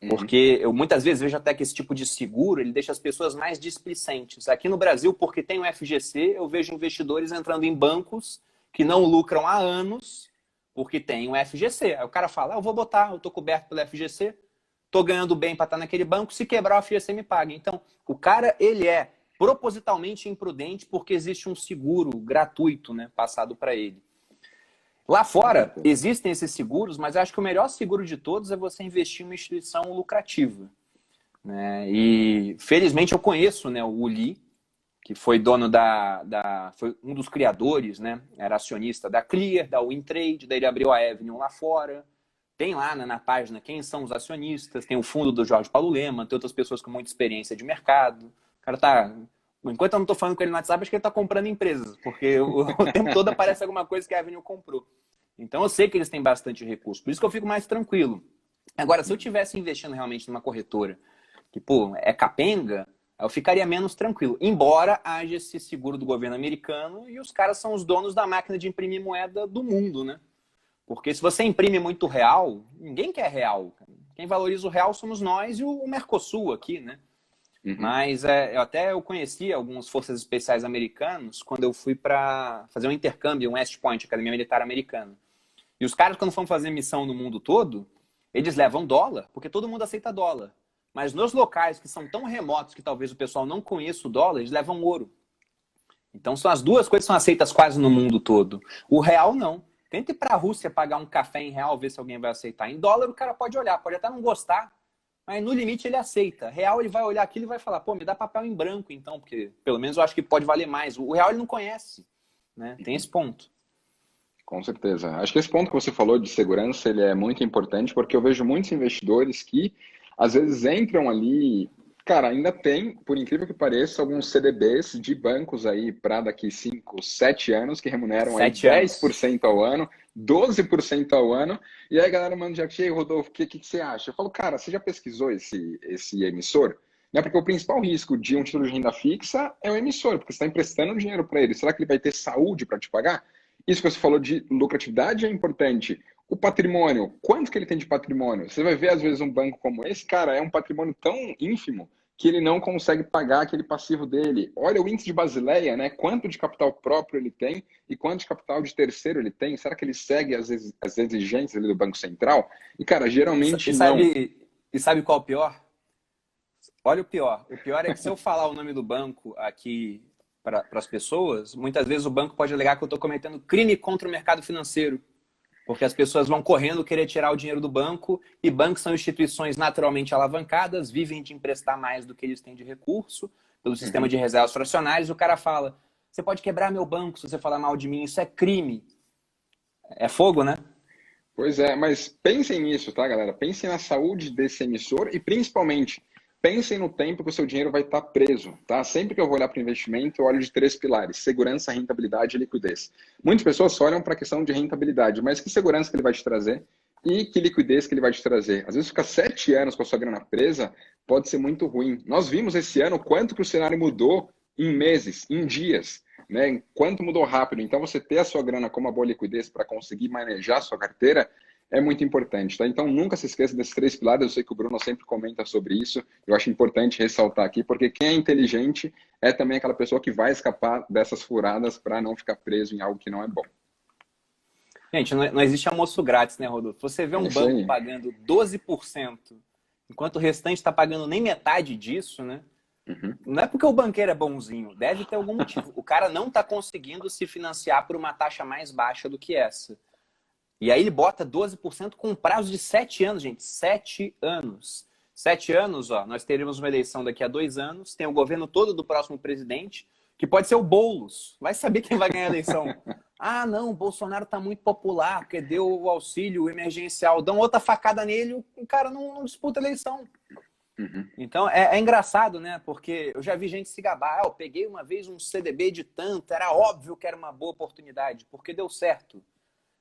Porque eu muitas vezes vejo até que esse tipo de seguro, ele deixa as pessoas mais displicentes. Aqui no Brasil, porque tem o FGC, eu vejo investidores entrando em bancos que não lucram há anos porque tem o FGC. Aí o cara fala, eu vou botar, eu estou coberto pelo FGC, estou ganhando bem para estar naquele banco, se quebrar o FGC me paga. Então, o cara, ele é propositalmente imprudente porque existe um seguro gratuito, né, passado para ele. Lá fora, existem esses seguros, mas eu acho que o melhor seguro de todos é você investir em uma instituição lucrativa. Né? E, felizmente, eu conheço, né, o Uli, que foi dono foi um dos criadores, né, era acionista da Clear, da Wintrade, daí ele abriu a Avenue lá fora. Tem lá, né, na página quem são os acionistas, tem o fundo do Jorge Paulo Lemann, tem outras pessoas com muita experiência de mercado. O cara tá... Enquanto eu não estou falando com ele no WhatsApp, acho que ele está comprando empresas, porque o tempo todo aparece alguma coisa que a Avenue comprou. Então eu sei que eles têm bastante recurso, por isso que eu fico mais tranquilo. Agora, se eu estivesse investindo realmente numa corretora que, pô, é capenga, eu ficaria menos tranquilo. Embora haja esse seguro do governo americano e os caras são os donos da máquina de imprimir moeda do mundo, né? Porque se você imprime muito real, ninguém quer real. Quem valoriza o real somos nós e o Mercosul aqui, né? Mas eu conheci alguns forças especiais americanos quando eu fui para fazer um intercâmbio, um West Point, Academia Militar Americana. E os caras, quando vão fazer missão no mundo todo, eles levam dólar, porque todo mundo aceita dólar. Mas nos locais que são tão remotos que talvez o pessoal não conheça o dólar, eles levam ouro. Então são as duas coisas que são aceitas quase no mundo todo. O real não. Tenta ir para a Rússia pagar um café em real, ver se alguém vai aceitar. Em dólar o cara pode olhar, pode até não gostar, mas no limite ele aceita. Real ele vai olhar aquilo e vai falar, pô, me dá papel em branco então, porque pelo menos eu acho que pode valer mais. O real ele não conhece, né? Tem esse ponto. Com certeza. Acho que esse ponto que você falou de segurança, ele é muito importante, porque eu vejo muitos investidores que às vezes entram ali, cara, ainda tem, por incrível que pareça, alguns CDBs de bancos aí para daqui 5, 7 anos que remuneram aí 10% ao ano, 12% ao ano, e aí a galera manda já que, Rodolfo, o que você acha? Eu falo, cara, você já pesquisou esse emissor? Né? Porque o principal risco de um título de renda fixa é o emissor, porque você está emprestando dinheiro para ele. Será que ele vai ter saúde para te pagar? Isso que você falou de lucratividade é importante. O patrimônio, quanto que ele tem de patrimônio? Você vai ver, às vezes, um banco como esse, cara, é um patrimônio tão ínfimo que ele não consegue pagar aquele passivo dele. Olha o índice de Basileia, né? Quanto de capital próprio ele tem e quanto de capital de terceiro ele tem. Será que ele segue as exigências ali do Banco Central? E, cara, geralmente não. E sabe qual é o pior? Olha o pior. O pior é que se eu falar o nome do banco aqui para as pessoas, muitas vezes o banco pode alegar que eu estou cometendo crime contra o mercado financeiro. Porque as pessoas vão correndo querer tirar o dinheiro do banco e bancos são instituições naturalmente alavancadas, vivem de emprestar mais do que eles têm de recurso, pelo sistema de reservas fracionárias. O cara fala, você pode quebrar meu banco se você falar mal de mim, isso é crime. É fogo, né? Pois é, mas pensem nisso, tá, galera? Pensem na saúde desse emissor e principalmente pensem no tempo que o seu dinheiro vai estar preso, tá? Sempre que eu vou olhar para o investimento, eu olho de 3 pilares: segurança, rentabilidade e liquidez. Muitas pessoas só olham para a questão de rentabilidade, mas que segurança que ele vai te trazer e que liquidez que ele vai te trazer. Às vezes ficar 7 anos com a sua grana presa pode ser muito ruim. Nós vimos esse ano quanto que o cenário mudou em meses, em dias, né? Quanto mudou rápido. Então, você ter a sua grana com uma boa liquidez para conseguir manejar a sua carteira é muito importante, tá? Então, nunca se esqueça desses 3 pilares. Eu sei que o Bruno sempre comenta sobre isso. Eu acho importante ressaltar aqui, porque quem é inteligente é também aquela pessoa que vai escapar dessas furadas para não ficar preso em algo que não é bom. Gente, não existe almoço grátis, né, Rodolfo? Você vê É um isso banco aí. pagando 12%, enquanto o restante está pagando nem metade disso, né? Uhum. Não é porque o banqueiro é bonzinho, deve ter algum motivo. O cara não está conseguindo se financiar por uma taxa mais baixa do que essa. E aí ele bota 12% com um prazo de 7 anos, gente. 7 anos. 7 anos, ó, nós teremos uma eleição daqui a 2 anos, tem o governo todo do próximo presidente, que pode ser o Boulos. Vai saber quem vai ganhar a eleição. Ah, não, o Bolsonaro está muito popular, porque deu o auxílio emergencial. Dão outra facada nele, o cara não disputa a eleição. Uhum. Então, é engraçado, né? Porque eu já vi gente se gabar. Ah, eu peguei uma vez um CDB de tanto, era óbvio que era uma boa oportunidade, porque deu certo.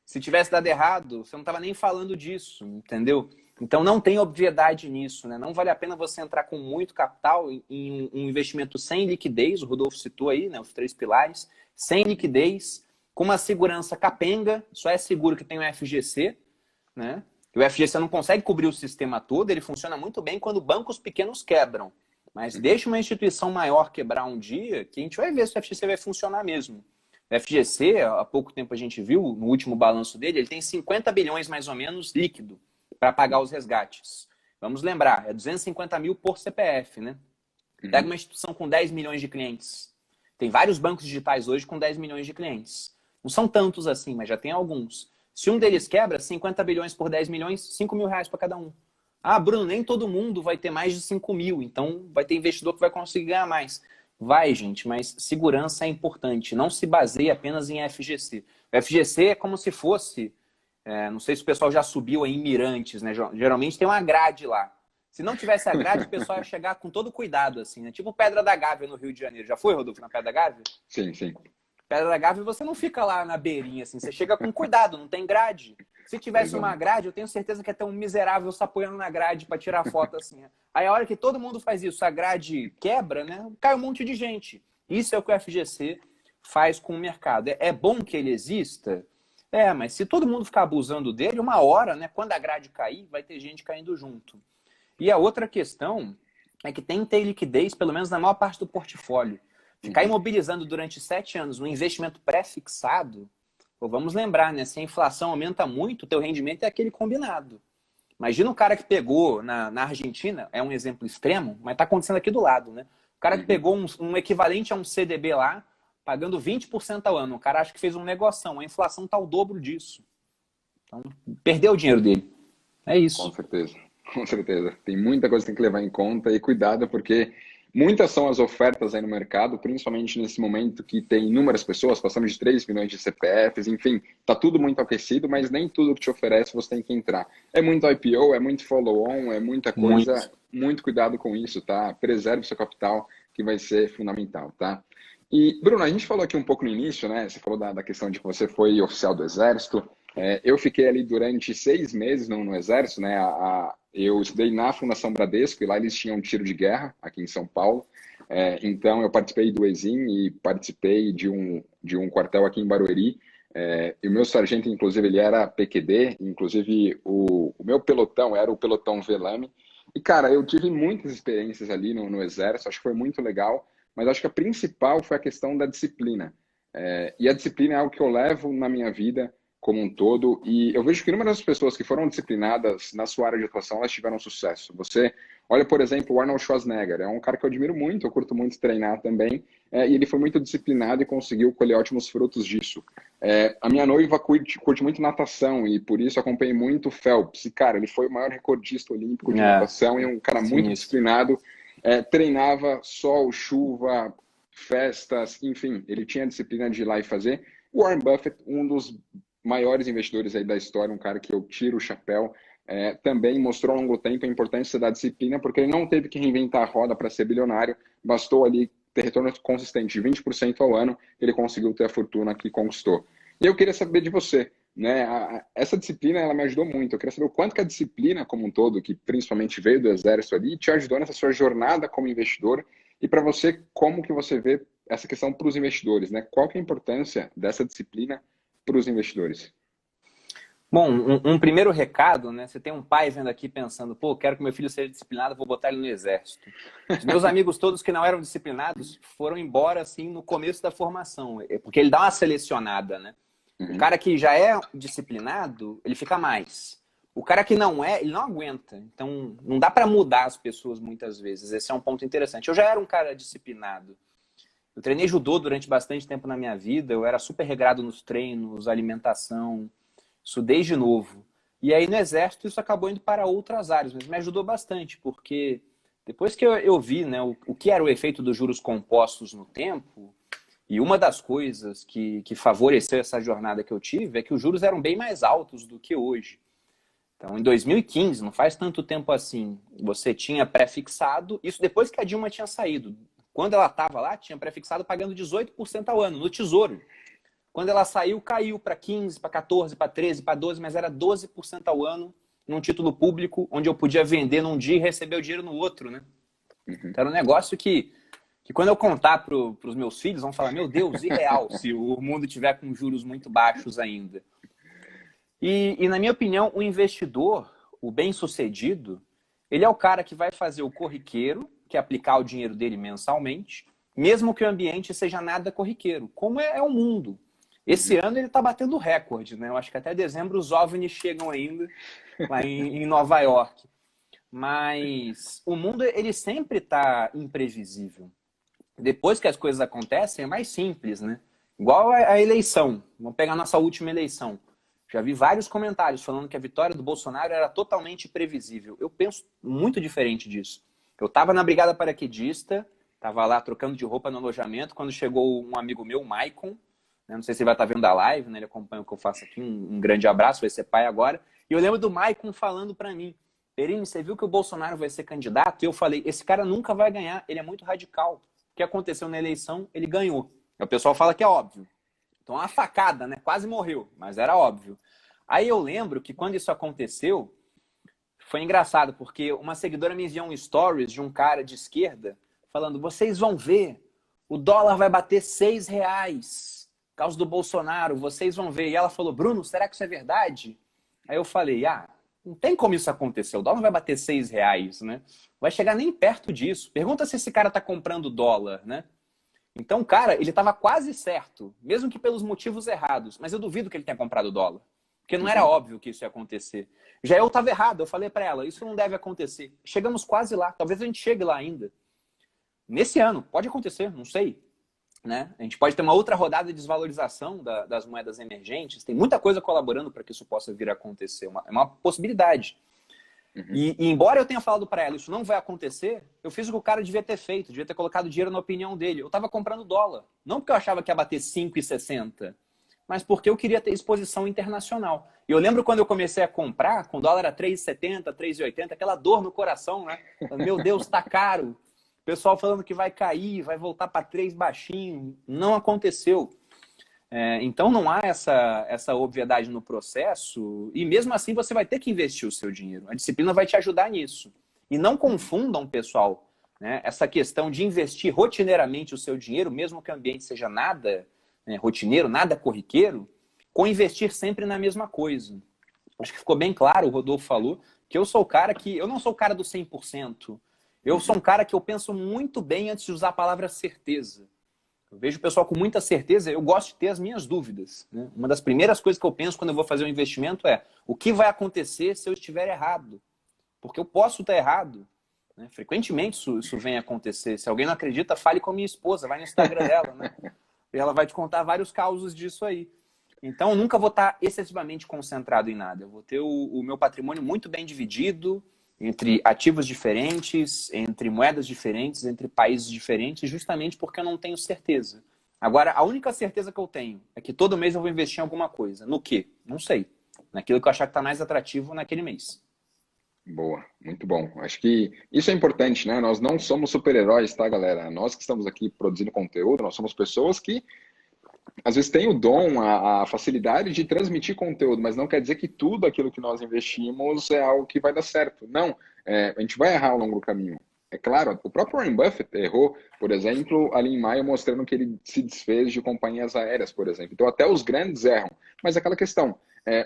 Se tivesse dado errado, você não estava nem falando disso, entendeu? Então, não tem obviedade nisso, né? Não vale a pena você entrar com muito capital em um investimento sem liquidez, o Rodolfo citou aí, né? Os 3 pilares, sem liquidez, com uma segurança capenga, só é seguro que tem o FGC, né? O FGC não consegue cobrir o sistema todo, ele funciona muito bem quando bancos pequenos quebram. Mas deixa uma instituição maior quebrar um dia, que a gente vai ver se o FGC vai funcionar mesmo. O FGC, há pouco tempo a gente viu, no último balanço dele, ele tem 50 bilhões mais ou menos líquido para pagar os resgates. Vamos lembrar, é 250 mil por CPF, né? Pega uma instituição com 10 milhões de clientes. Tem vários bancos digitais hoje com 10 milhões de clientes. Não são tantos assim, mas já tem alguns. Se um deles quebra, 50 bilhões por 10 milhões, 5 mil reais para cada um. Ah, Bruno, nem todo mundo vai ter mais de 5 mil, então vai ter investidor que vai conseguir ganhar mais. Vai, gente, mas segurança é importante. Não se baseie apenas em FGC. O FGC é como se fosse, não sei se o pessoal já subiu aí em Mirantes, né? Geralmente tem uma grade lá. Se não tivesse a grade, o pessoal ia chegar com todo cuidado, assim, né? Tipo Pedra da Gávea no Rio de Janeiro. Já foi, Rodolfo, na Pedra da Gávea? Sim, sim. Pedra da Gávea, você não fica lá na beirinha, assim. Você chega com cuidado, não tem grade. Se tivesse uma grade, eu tenho certeza que ia ter um miserável se apoiando na grade para tirar foto, assim. Aí a hora que todo mundo faz isso, a grade quebra, né? Cai um monte de gente. Isso é o que o FGC faz com o mercado. É bom que ele exista? É, mas se todo mundo ficar abusando dele, uma hora, né? Quando a grade cair, vai ter gente caindo junto. E a outra questão é que tem que ter liquidez, pelo menos na maior parte do portfólio. Ficar imobilizando durante 7 anos no investimento pré-fixado, vamos lembrar, né? Se a inflação aumenta muito, o teu rendimento é aquele combinado. Imagina o cara que pegou na Argentina, é um exemplo extremo, mas está acontecendo aqui do lado, né? O cara que pegou um equivalente a um CDB lá, pagando 20% ao ano. O cara acha que fez um negoção, a inflação está o dobro disso. Então, perdeu o dinheiro dele. É Com isso. certeza, com certeza. Tem muita coisa que tem que levar em conta e cuidado, porque muitas são as ofertas aí no mercado, principalmente nesse momento que tem inúmeras pessoas, passamos de 3 milhões de CPFs, enfim, tá tudo muito aquecido, mas nem tudo que te oferece você tem que entrar. É muito IPO, é muito follow-on, é muita coisa, Muito. muito cuidado com isso, tá? Preserve seu capital, que vai ser fundamental, tá? E, Bruno, a gente falou aqui um pouco no início, né? Você falou da questão de que você foi oficial do Exército. Eu fiquei ali durante 6 meses no Exército, né? Eu estudei na Fundação Bradesco e lá eles tinham um tiro de guerra aqui em São Paulo. Então eu participei do ESIM e participei de um quartel aqui em Barueri. E o meu sargento, inclusive, ele era PQD, inclusive o meu pelotão era o pelotão Velame. E, cara, eu tive muitas experiências ali no Exército, acho que foi muito legal, mas acho que a principal foi a questão da disciplina. E a disciplina é algo que eu levo na minha vida como um todo, e eu vejo que inúmeras pessoas que foram disciplinadas na sua área de atuação, elas tiveram sucesso. Você olha, por exemplo, o Arnold Schwarzenegger, é um cara que eu admiro muito, eu curto muito treinar também, e ele foi muito disciplinado e conseguiu colher ótimos frutos disso. A minha noiva curte muito natação, e por isso acompanhei muito o Phelps, e cara, ele foi o maior recordista olímpico de natação, e é um cara muito Sinistro. disciplinado, treinava sol, chuva, festas, enfim, ele tinha a disciplina de ir lá e fazer. O Warren Buffett, um dos maiores investidores aí da história, um cara que eu tiro o chapéu, também mostrou ao longo do tempo a importância da disciplina, porque ele não teve que reinventar a roda para ser bilionário, bastou ali ter retorno consistente de 20% ao ano, ele conseguiu ter a fortuna que conquistou. E eu queria saber de você, né? Essa disciplina, ela me ajudou muito. Eu queria saber o quanto que a disciplina como um todo, que principalmente veio do exército ali, te ajudou nessa sua jornada como investidor, e para você, como que você vê essa questão para os investidores, né? Qual que é a importância dessa disciplina para os investidores? Bom, um primeiro recado, né? Você tem um pai vendo aqui pensando, pô, quero que meu filho seja disciplinado, vou botar ele no exército. Os meus amigos todos que não eram disciplinados foram embora, assim, no começo da formação, porque ele dá uma selecionada, né? O cara que já é disciplinado, ele fica mais. O cara que não é, ele não aguenta. Então, não dá para mudar as pessoas muitas vezes. Esse é um ponto interessante. Eu já era um cara disciplinado. Eu treinei judô durante bastante tempo na minha vida, eu era super regrado nos treinos, alimentação, isso desde novo. E aí no exército isso acabou indo para outras áreas, mas me ajudou bastante, porque depois que eu vi, né, o que era o efeito dos juros compostos no tempo, e uma das coisas que favoreceu essa jornada que eu tive é que os juros eram bem mais altos do que hoje. Então, em 2015, não faz tanto tempo assim, você tinha pré-fixado, isso depois que a Dilma tinha saído. Quando ela estava lá, tinha pré-fixado pagando 18% ao ano, no Tesouro. Quando ela saiu, caiu para 15%, para 14%, para 13%, para 12%, mas era 12% ao ano num título público, onde eu podia vender num dia e receber o dinheiro no outro, né? Então, era um negócio que quando eu contar para os meus filhos, vão falar, meu Deus, irreal, se o mundo tiver com juros muito baixos ainda. E na minha opinião, o investidor, o bem-sucedido, ele é o cara que vai fazer o corriqueiro, que é aplicar o dinheiro dele mensalmente, mesmo que o ambiente seja nada corriqueiro, como é o mundo. Esse ano ele está batendo recorde, né? Eu acho que até dezembro os OVNIs chegam ainda lá em Nova York. Mas o mundo, ele sempre está imprevisível. Depois que as coisas acontecem, é mais simples, né? Igual a eleição. Vamos pegar a nossa última eleição. Já vi vários comentários falando que a vitória do Bolsonaro era totalmente previsível. Eu penso muito diferente disso. Eu estava na Brigada Paraquedista, estava lá trocando de roupa no alojamento, quando chegou um amigo meu, o Maicon, né? Não sei se ele vai estar vendo a live, né? Ele acompanha o que eu faço aqui, um grande abraço, vai ser pai agora. E eu lembro do Maicon falando para mim, Perini, você viu que o Bolsonaro vai ser candidato? E eu falei, esse cara nunca vai ganhar, ele é muito radical. O que aconteceu na eleição, ele ganhou. O pessoal fala que é óbvio. Então, uma facada, né? Quase morreu, mas era óbvio. Aí eu lembro que quando isso aconteceu, foi engraçado, porque uma seguidora me enviou um stories de um cara de esquerda falando, vocês vão ver, o dólar vai bater R$ 6 por causa do Bolsonaro, vocês vão ver. E ela falou, Bruno, será que isso é verdade? Aí eu falei, não tem como isso acontecer, o dólar não vai bater R$ 6, né? Vai chegar nem perto disso. Pergunta se esse cara tá comprando dólar, né? Então, cara, ele estava quase certo, mesmo que pelos motivos errados, mas eu duvido que ele tenha comprado dólar, porque não era óbvio que isso ia acontecer. Já eu estava errado, eu falei para ela, isso não deve acontecer. Chegamos quase lá, talvez a gente chegue lá ainda. Nesse ano, pode acontecer, não sei. Né? A gente pode ter uma outra rodada de desvalorização das moedas emergentes, tem muita coisa colaborando para que isso possa vir a acontecer, é uma possibilidade. E embora eu tenha falado para ela, isso não vai acontecer, eu fiz o que o cara devia ter feito, devia ter colocado dinheiro na opinião dele. Eu estava comprando dólar, não porque eu achava que ia bater 5,60, mas porque eu queria ter exposição internacional. E eu lembro quando eu comecei a comprar, com dólar a 3,70, 3,80, aquela dor no coração, né? Meu Deus, tá caro. O pessoal falando que vai cair, vai voltar para 3 baixinho. Não aconteceu. Então não há essa obviedade no processo, e mesmo assim você vai ter que investir o seu dinheiro. A disciplina vai te ajudar nisso. E não confundam, pessoal, né, essa questão de investir rotineiramente o seu dinheiro, mesmo que o ambiente seja nada rotineiro, nada corriqueiro, com investir sempre na mesma coisa. Acho que ficou bem claro, o Rodolfo falou, que eu sou o cara que... Eu não sou o cara do 100%. Eu sou um cara que eu penso muito bem antes de usar a palavra certeza. Eu vejo o pessoal com muita certeza, eu gosto de ter as minhas dúvidas. Né? Uma das primeiras coisas que eu penso quando eu vou fazer um investimento é o que vai acontecer se eu estiver errado? Porque eu posso estar errado. Né? Frequentemente isso vem acontecer. Se alguém não acredita, fale com a minha esposa, vai no Instagram dela. Né? E ela vai te contar vários causos disso aí. Então, eu nunca vou estar excessivamente concentrado em nada. Eu vou ter o meu patrimônio muito bem dividido entre ativos diferentes, entre moedas diferentes, entre países diferentes, justamente porque eu não tenho certeza. Agora, a única certeza que eu tenho é que todo mês eu vou investir em alguma coisa. No quê? Não sei. Naquilo que eu achar que está mais atrativo naquele mês. Boa, muito bom. Acho que isso é importante, né? Nós não somos super-heróis, tá, galera? Nós que estamos aqui produzindo conteúdo, nós somos pessoas que às vezes têm o dom, a facilidade de transmitir conteúdo, mas não quer dizer que tudo aquilo que nós investimos é algo que vai dar certo. Não, a gente vai errar ao longo do caminho. É claro, o próprio Warren Buffett errou, por exemplo, ali em maio, mostrando que ele se desfez de companhias aéreas, por exemplo. Então, até os grandes erram. Mas aquela questão,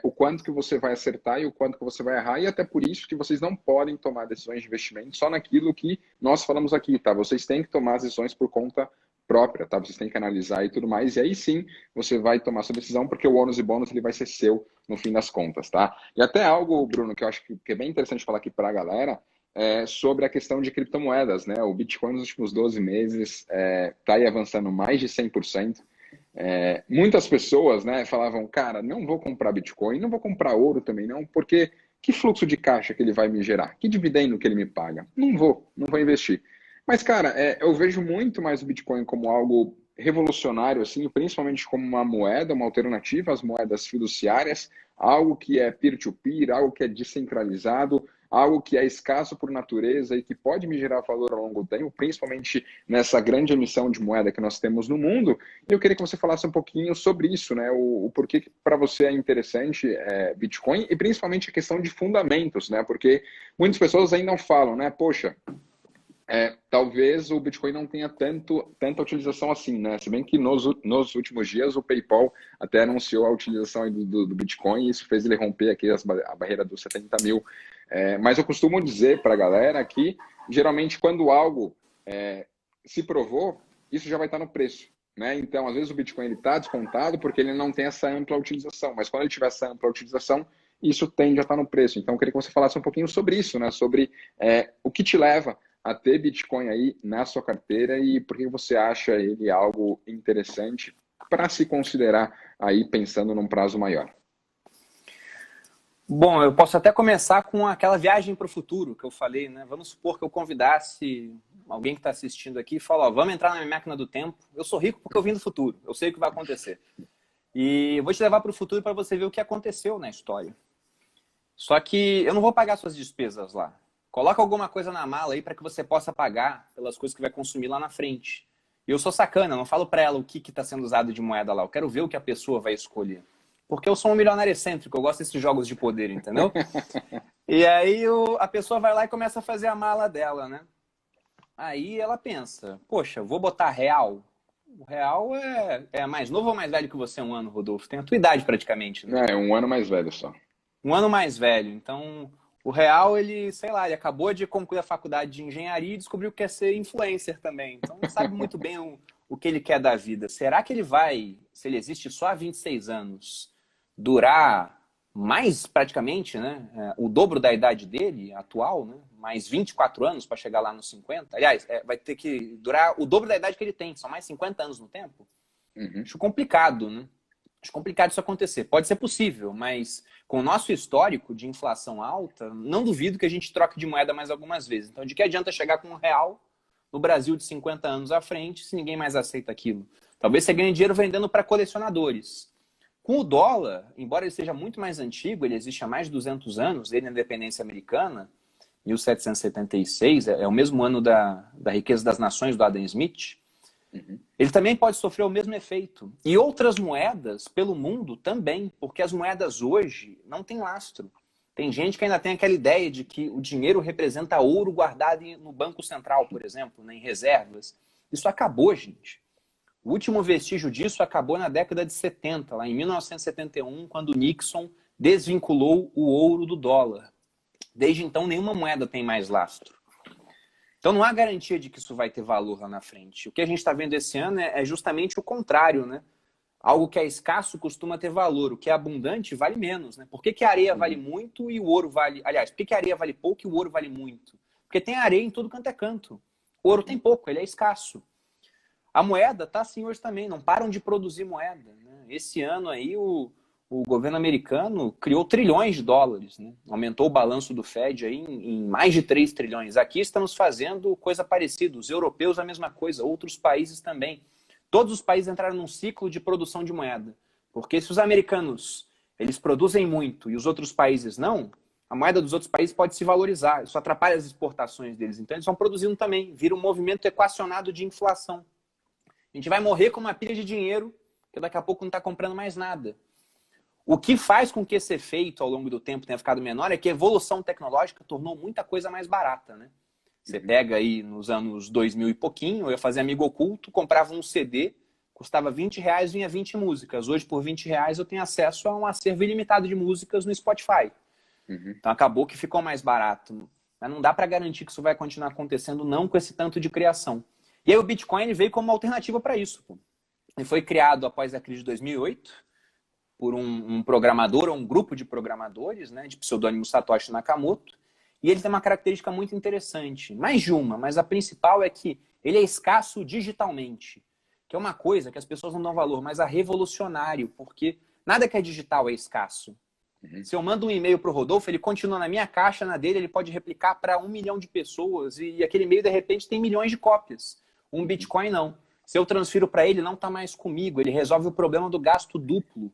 o quanto que você vai acertar e o quanto que você vai errar, e até por isso que vocês não podem tomar decisões de investimento só naquilo que nós falamos aqui, tá? Vocês têm que tomar as decisões por conta própria, tá? Vocês têm que analisar e tudo mais, e aí sim você vai tomar sua decisão, porque o ônus e bônus ele vai ser seu no fim das contas, tá? E até algo, Bruno, que eu acho que é bem interessante falar aqui para a galera, sobre a questão de criptomoedas, né? O Bitcoin nos últimos 12 meses está aí avançando mais de 100%. Muitas pessoas, né, falavam, cara, não vou comprar Bitcoin, não vou comprar ouro também não, porque que fluxo de caixa que ele vai me gerar? Que dividendo que ele me paga? Não vou investir. Mas, cara, eu vejo muito mais o Bitcoin como algo revolucionário, assim, principalmente como uma moeda, uma alternativa às moedas fiduciárias, algo que é peer-to-peer, algo que é descentralizado, algo que é escasso por natureza e que pode me gerar valor ao longo do tempo, principalmente nessa grande emissão de moeda que nós temos no mundo. E eu queria que você falasse um pouquinho sobre isso, né? O porquê para você é interessante Bitcoin e principalmente a questão de fundamentos, né? Porque muitas pessoas ainda não falam, né? Poxa, talvez o Bitcoin não tenha tanta utilização assim, né? Se bem que nos últimos dias o PayPal até anunciou a utilização aí do Bitcoin e isso fez ele romper aqui a barreira dos 70 mil. Mas eu costumo dizer para a galera que, geralmente, quando algo se provou, isso já vai estar no preço, né? Então, às vezes o Bitcoin está descontado porque ele não tem essa ampla utilização, mas quando ele tiver essa ampla utilização, isso tende a estar no preço. Então, eu queria que você falasse um pouquinho sobre isso, né? Sobre o que te leva a ter Bitcoin aí na sua carteira e por que você acha ele algo interessante para se considerar aí pensando num prazo maior. Bom, eu posso até começar com aquela viagem para o futuro que eu falei, né? Vamos supor que eu convidasse alguém que está assistindo aqui e fala, ó, vamos entrar na minha máquina do tempo. Eu sou rico porque eu vim do futuro, eu sei o que vai acontecer. E eu vou te levar para o futuro para você ver o que aconteceu na história. Só que eu não vou pagar suas despesas lá. Coloca alguma coisa na mala aí para que você possa pagar pelas coisas que vai consumir lá na frente. E eu sou sacana, eu não falo para ela o que está sendo usado de moeda lá. Eu quero ver o que a pessoa vai escolher. Porque eu sou um milionário excêntrico, eu gosto desses jogos de poder, entendeu? E aí a pessoa vai lá e começa a fazer a mala dela, né? Aí ela pensa, poxa, vou botar real. O real é mais novo ou mais velho que você 1 ano, Rodolfo? Tem a tua idade praticamente, né? É 1 ano mais velho só. 1 ano mais velho. Então, o real, ele, sei lá, ele acabou de concluir a faculdade de engenharia e descobriu que quer ser influencer também. Então, não sabe muito bem o que ele quer da vida. Será que ele vai, se ele existe só há 26 anos, durar mais praticamente, né, o dobro da idade dele, atual, né, mais 24 anos para chegar lá nos 50? Aliás, vai ter que durar o dobro da idade que ele tem, são mais 50 anos no tempo? Uhum. Acho complicado, né? Acho complicado isso acontecer. Pode ser possível, mas com o nosso histórico de inflação alta, não duvido que a gente troque de moeda mais algumas vezes. Então, de que adianta chegar com R$1 no Brasil de 50 anos à frente se ninguém mais aceita aquilo? Talvez você ganhe dinheiro vendendo para colecionadores. Com o dólar, embora ele seja muito mais antigo, ele existe há mais de 200 anos, desde a independência americana, 1776, é o mesmo ano da riqueza das nações do Adam Smith, ele também pode sofrer o mesmo efeito. E outras moedas pelo mundo também, porque as moedas hoje não têm lastro. Tem gente que ainda tem aquela ideia de que o dinheiro representa ouro guardado no Banco Central, por exemplo, né, em reservas. Isso acabou, gente. O último vestígio disso acabou na década de 70, lá em 1971, quando Nixon desvinculou o ouro do dólar. Desde então, nenhuma moeda tem mais lastro. Então, não há garantia de que isso vai ter valor lá na frente. O que a gente está vendo esse ano é justamente o contrário, né? Algo que é escasso costuma ter valor, o que é abundante vale menos, né? Por que a areia vale muito e o ouro vale... Aliás, por que a areia vale pouco e o ouro vale muito? Porque tem areia em tudo quanto é canto. O ouro tem pouco, ele é escasso. A moeda está assim hoje também, não param de produzir moeda, né? Esse ano aí o governo americano criou trilhões de dólares, né? Aumentou o balanço do Fed aí em mais de 3 trilhões. Aqui estamos fazendo coisa parecida, os europeus a mesma coisa, outros países também. Todos os países entraram num ciclo de produção de moeda, porque se os americanos eles produzem muito e os outros países não, a moeda dos outros países pode se valorizar. Isso atrapalha as exportações deles. Então, eles vão produzindo também. Vira um movimento equacionado de inflação. A gente vai morrer com uma pilha de dinheiro, que daqui a pouco não está comprando mais nada. O que faz com que esse efeito ao longo do tempo tenha ficado menor é que a evolução tecnológica tornou muita coisa mais barata, né? Você pega aí nos anos 2000 e pouquinho, eu ia fazer amigo oculto, comprava um CD, custava R$20, vinha 20 músicas. Hoje, por R$20, eu tenho acesso a um acervo ilimitado de músicas no Spotify. Então acabou que ficou mais barato. Mas não dá para garantir que isso vai continuar acontecendo não com esse tanto de criação. E aí o Bitcoin veio como uma alternativa para isso. Pô. Ele foi criado após a crise de 2008 por um programador ou um grupo de programadores, né, de pseudônimo Satoshi Nakamoto. E ele tem uma característica muito interessante. Mais de uma, mas a principal é que ele é escasso digitalmente. Que é uma coisa que as pessoas não dão valor, mas é revolucionário, porque nada que é digital é escasso. Se eu mando um e-mail para o Rodolfo, ele continua na minha caixa, na dele, ele pode replicar para 1 milhão de pessoas e aquele e-mail, de repente, tem milhões de cópias. Um Bitcoin, não. Se eu transfiro para ele, não está mais comigo. Ele resolve o problema do gasto duplo,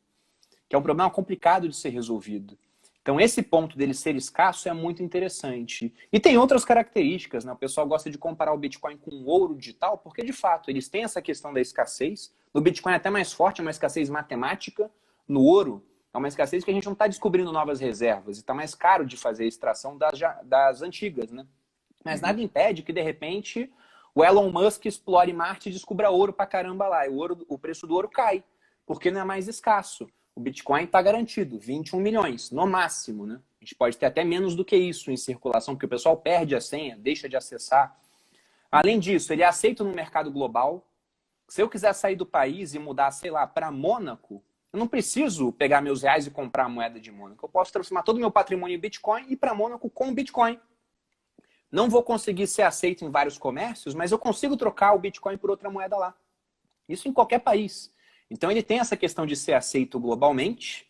que é um problema complicado de ser resolvido. Então, esse ponto dele ser escasso é muito interessante. E tem outras características, né? O pessoal gosta de comparar o Bitcoin com o ouro digital, porque, de fato, eles têm essa questão da escassez. No Bitcoin é até mais forte, é uma escassez matemática. No ouro, é uma escassez que a gente não está descobrindo novas reservas. E está mais caro de fazer a extração das antigas, né? Mas nada impede que, de repente, o Elon Musk explore Marte e descubra ouro pra caramba lá. E o preço do ouro cai, porque não é mais escasso. O Bitcoin está garantido, 21 milhões, no máximo, né? A gente pode ter até menos do que isso em circulação, porque o pessoal perde a senha, deixa de acessar. Além disso, ele é aceito no mercado global. Se eu quiser sair do país e mudar, sei lá, para Mônaco, eu não preciso pegar meus reais e comprar a moeda de Mônaco. Eu posso transformar todo o meu patrimônio em Bitcoin e ir para Mônaco com Bitcoin. Não vou conseguir ser aceito em vários comércios, mas eu consigo trocar o Bitcoin por outra moeda lá. Isso em qualquer país. Então ele tem essa questão de ser aceito globalmente.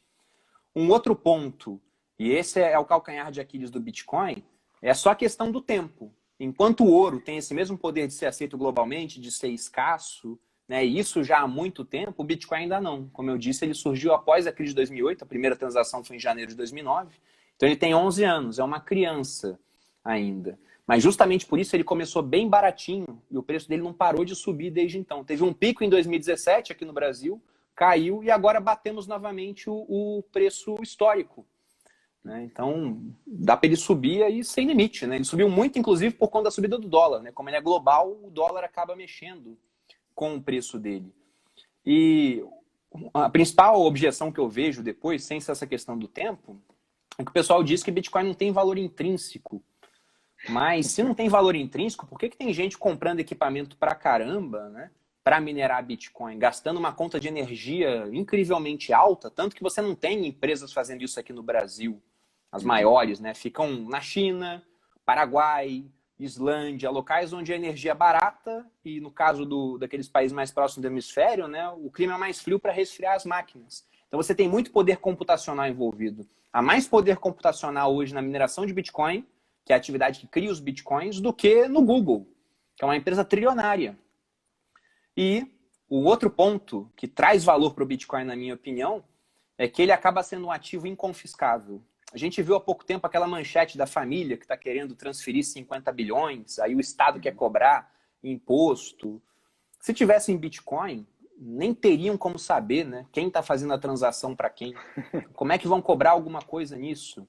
Um outro ponto, e esse é o calcanhar de Aquiles do Bitcoin, é só a questão do tempo. Enquanto o ouro tem esse mesmo poder de ser aceito globalmente, de ser escasso, né, e isso já há muito tempo, o Bitcoin ainda não. Como eu disse, ele surgiu após a crise de 2008, a primeira transação foi em janeiro de 2009. Então ele tem 11 anos, é uma criança ainda. Mas justamente por isso ele começou bem baratinho e o preço dele não parou de subir desde então. Teve um pico em 2017 aqui no Brasil, caiu e agora batemos novamente o preço histórico. Né? Então dá para ele subir aí sem limite. Né? Ele subiu muito, inclusive, por conta da subida do dólar. Né? Como ele é global, o dólar acaba mexendo com o preço dele. E a principal objeção que eu vejo depois, sem ser essa questão do tempo, é que o pessoal diz que Bitcoin não tem valor intrínseco. Mas se não tem valor intrínseco, por que tem gente comprando equipamento pra caramba, né, para minerar Bitcoin, gastando uma conta de energia incrivelmente alta, tanto que você não tem empresas fazendo isso aqui no Brasil. As maiores, né, ficam na China, Paraguai, Islândia, locais onde a energia é barata e no caso daqueles países mais próximos do hemisfério, né, o clima é mais frio para resfriar as máquinas. Então você tem muito poder computacional envolvido. Há mais poder computacional hoje na mineração de Bitcoin, que é a atividade que cria os bitcoins, do que no Google, que é uma empresa trilionária. E o outro ponto que traz valor para o Bitcoin, na minha opinião, é que ele acaba sendo um ativo inconfiscável. A gente viu há pouco tempo aquela manchete da família que está querendo transferir 50 bilhões, aí o Estado quer cobrar imposto. Se tivesse em Bitcoin, nem teriam como saber, né, quem está fazendo a transação para quem. Como é que vão cobrar alguma coisa nisso?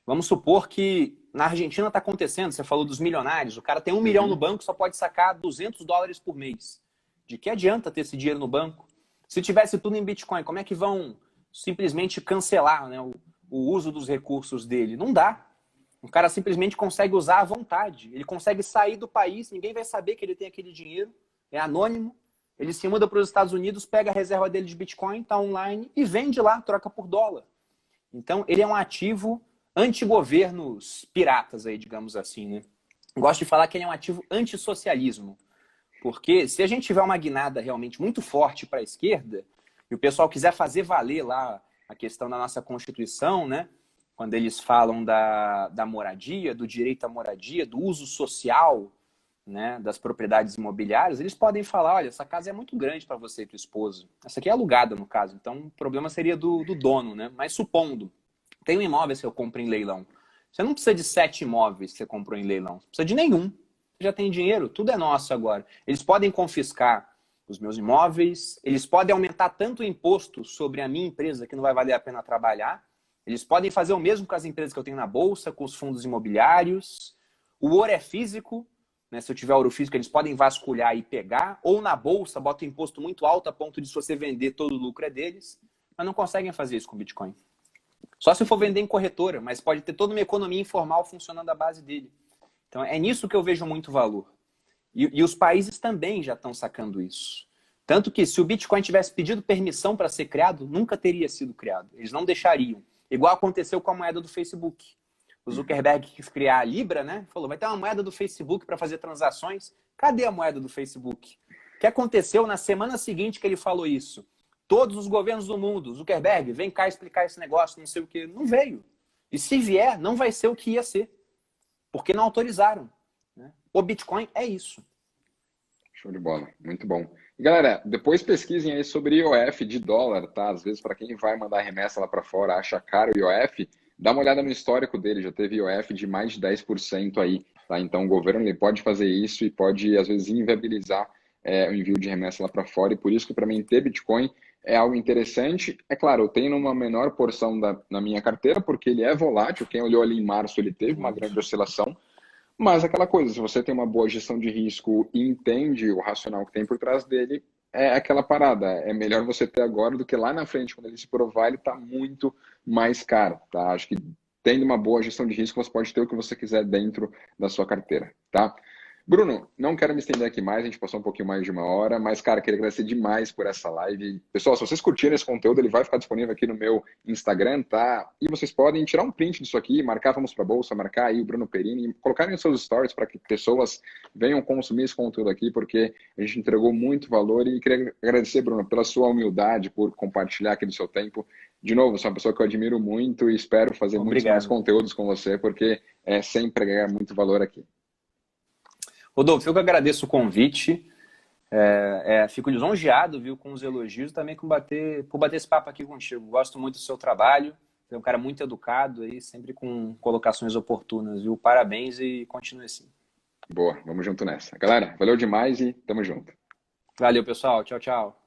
Vamos supor que na Argentina está acontecendo, você falou dos milionários, o cara tem 1 milhão no banco, só pode sacar $200 por mês. De que adianta ter esse dinheiro no banco? Se tivesse tudo em Bitcoin, como é que vão simplesmente cancelar, né, o uso dos recursos dele? Não dá. O cara simplesmente consegue usar à vontade. Ele consegue sair do país, ninguém vai saber que ele tem aquele dinheiro, é anônimo. Ele se muda para os Estados Unidos, pega a reserva dele de Bitcoin, está online e vende lá, troca por dólar. Então, ele é um ativo antigovernos piratas, aí, digamos assim, né? Gosto de falar que ele é um ativo antissocialismo, porque se a gente tiver uma guinada realmente muito forte para a esquerda, e o pessoal quiser fazer valer lá a questão da nossa Constituição, né? Quando eles falam da moradia, do direito à moradia, do uso social, né, das propriedades imobiliárias, eles podem falar, olha, essa casa é muito grande para você e tua esposa. Essa aqui é alugada, no caso, então o problema seria do dono, né? Mas supondo, tem um imóvel que eu compro em leilão. Você não precisa de 7 imóveis que você comprou em leilão. Você precisa de nenhum. Você já tem dinheiro, tudo é nosso agora. Eles podem confiscar os meus imóveis, eles podem aumentar tanto o imposto sobre a minha empresa que não vai valer a pena trabalhar, eles podem fazer o mesmo com as empresas que eu tenho na bolsa, com os fundos imobiliários. O ouro é físico, né? Se eu tiver ouro físico, eles podem vasculhar e pegar, ou na bolsa, bota o imposto muito alto a ponto de se você vender, todo o lucro é deles, mas não conseguem fazer isso com o Bitcoin. Só se for vender em corretora, mas pode ter toda uma economia informal funcionando à base dele. Então é nisso que eu vejo muito valor. E os países também já estão sacando isso. Tanto que se o Bitcoin tivesse pedido permissão para ser criado, nunca teria sido criado. Eles não deixariam. Igual aconteceu com a moeda do Facebook. O Zuckerberg quis criar a Libra, né? Falou, vai ter uma moeda do Facebook para fazer transações. Cadê a moeda do Facebook? O que aconteceu na semana seguinte que ele falou isso? Todos os governos do mundo, Zuckerberg, vem cá explicar esse negócio, não sei o quê. Não veio. E se vier, não vai ser o que ia ser. Porque não autorizaram. Né? O Bitcoin é isso. Show de bola, muito bom. E galera, depois pesquisem aí sobre IOF de dólar, tá? Às vezes, para quem vai mandar remessa lá para fora, acha caro o IOF, dá uma olhada no histórico dele, já teve IOF de mais de 10% aí, tá? Então, o governo ele pode fazer isso e pode, às vezes, inviabilizar o envio de remessa lá para fora, e por isso que, para mim, ter Bitcoin é algo interessante. É claro, eu tenho uma menor porção na minha carteira, porque ele é volátil, quem olhou ali em março, ele teve uma grande oscilação, mas aquela coisa, se você tem uma boa gestão de risco e entende o racional que tem por trás dele, é aquela parada. É melhor você ter agora do que lá na frente, quando ele se provar, ele está muito mais caro, tá? Acho que tendo uma boa gestão de risco, você pode ter o que você quiser dentro da sua carteira, tá? Bruno, não quero me estender aqui mais, a gente passou um pouquinho mais de uma hora, mas, cara, queria agradecer demais por essa live. Pessoal, se vocês curtiram esse conteúdo, ele vai ficar disponível aqui no meu Instagram, tá? E vocês podem tirar um print disso aqui, marcar Vamos Pra Bolsa, marcar aí o Bruno Perini, colocarem nos seus stories para que pessoas venham consumir esse conteúdo aqui, porque a gente entregou muito valor e queria agradecer, Bruno, pela sua humildade, por compartilhar aqui do seu tempo. De novo, você é uma pessoa que eu admiro muito e espero fazer muitos mais conteúdos com você, porque é sempre agregar muito valor aqui. Rodolfo, eu que agradeço o convite, fico lisonjeado, viu, com os elogios, também por bater esse papo aqui contigo. Gosto muito do seu trabalho, você é um cara muito educado, aí, sempre com colocações oportunas, viu? Parabéns e continue assim. Boa, vamos junto nessa. Galera, valeu demais e tamo junto. Valeu, pessoal. Tchau, tchau.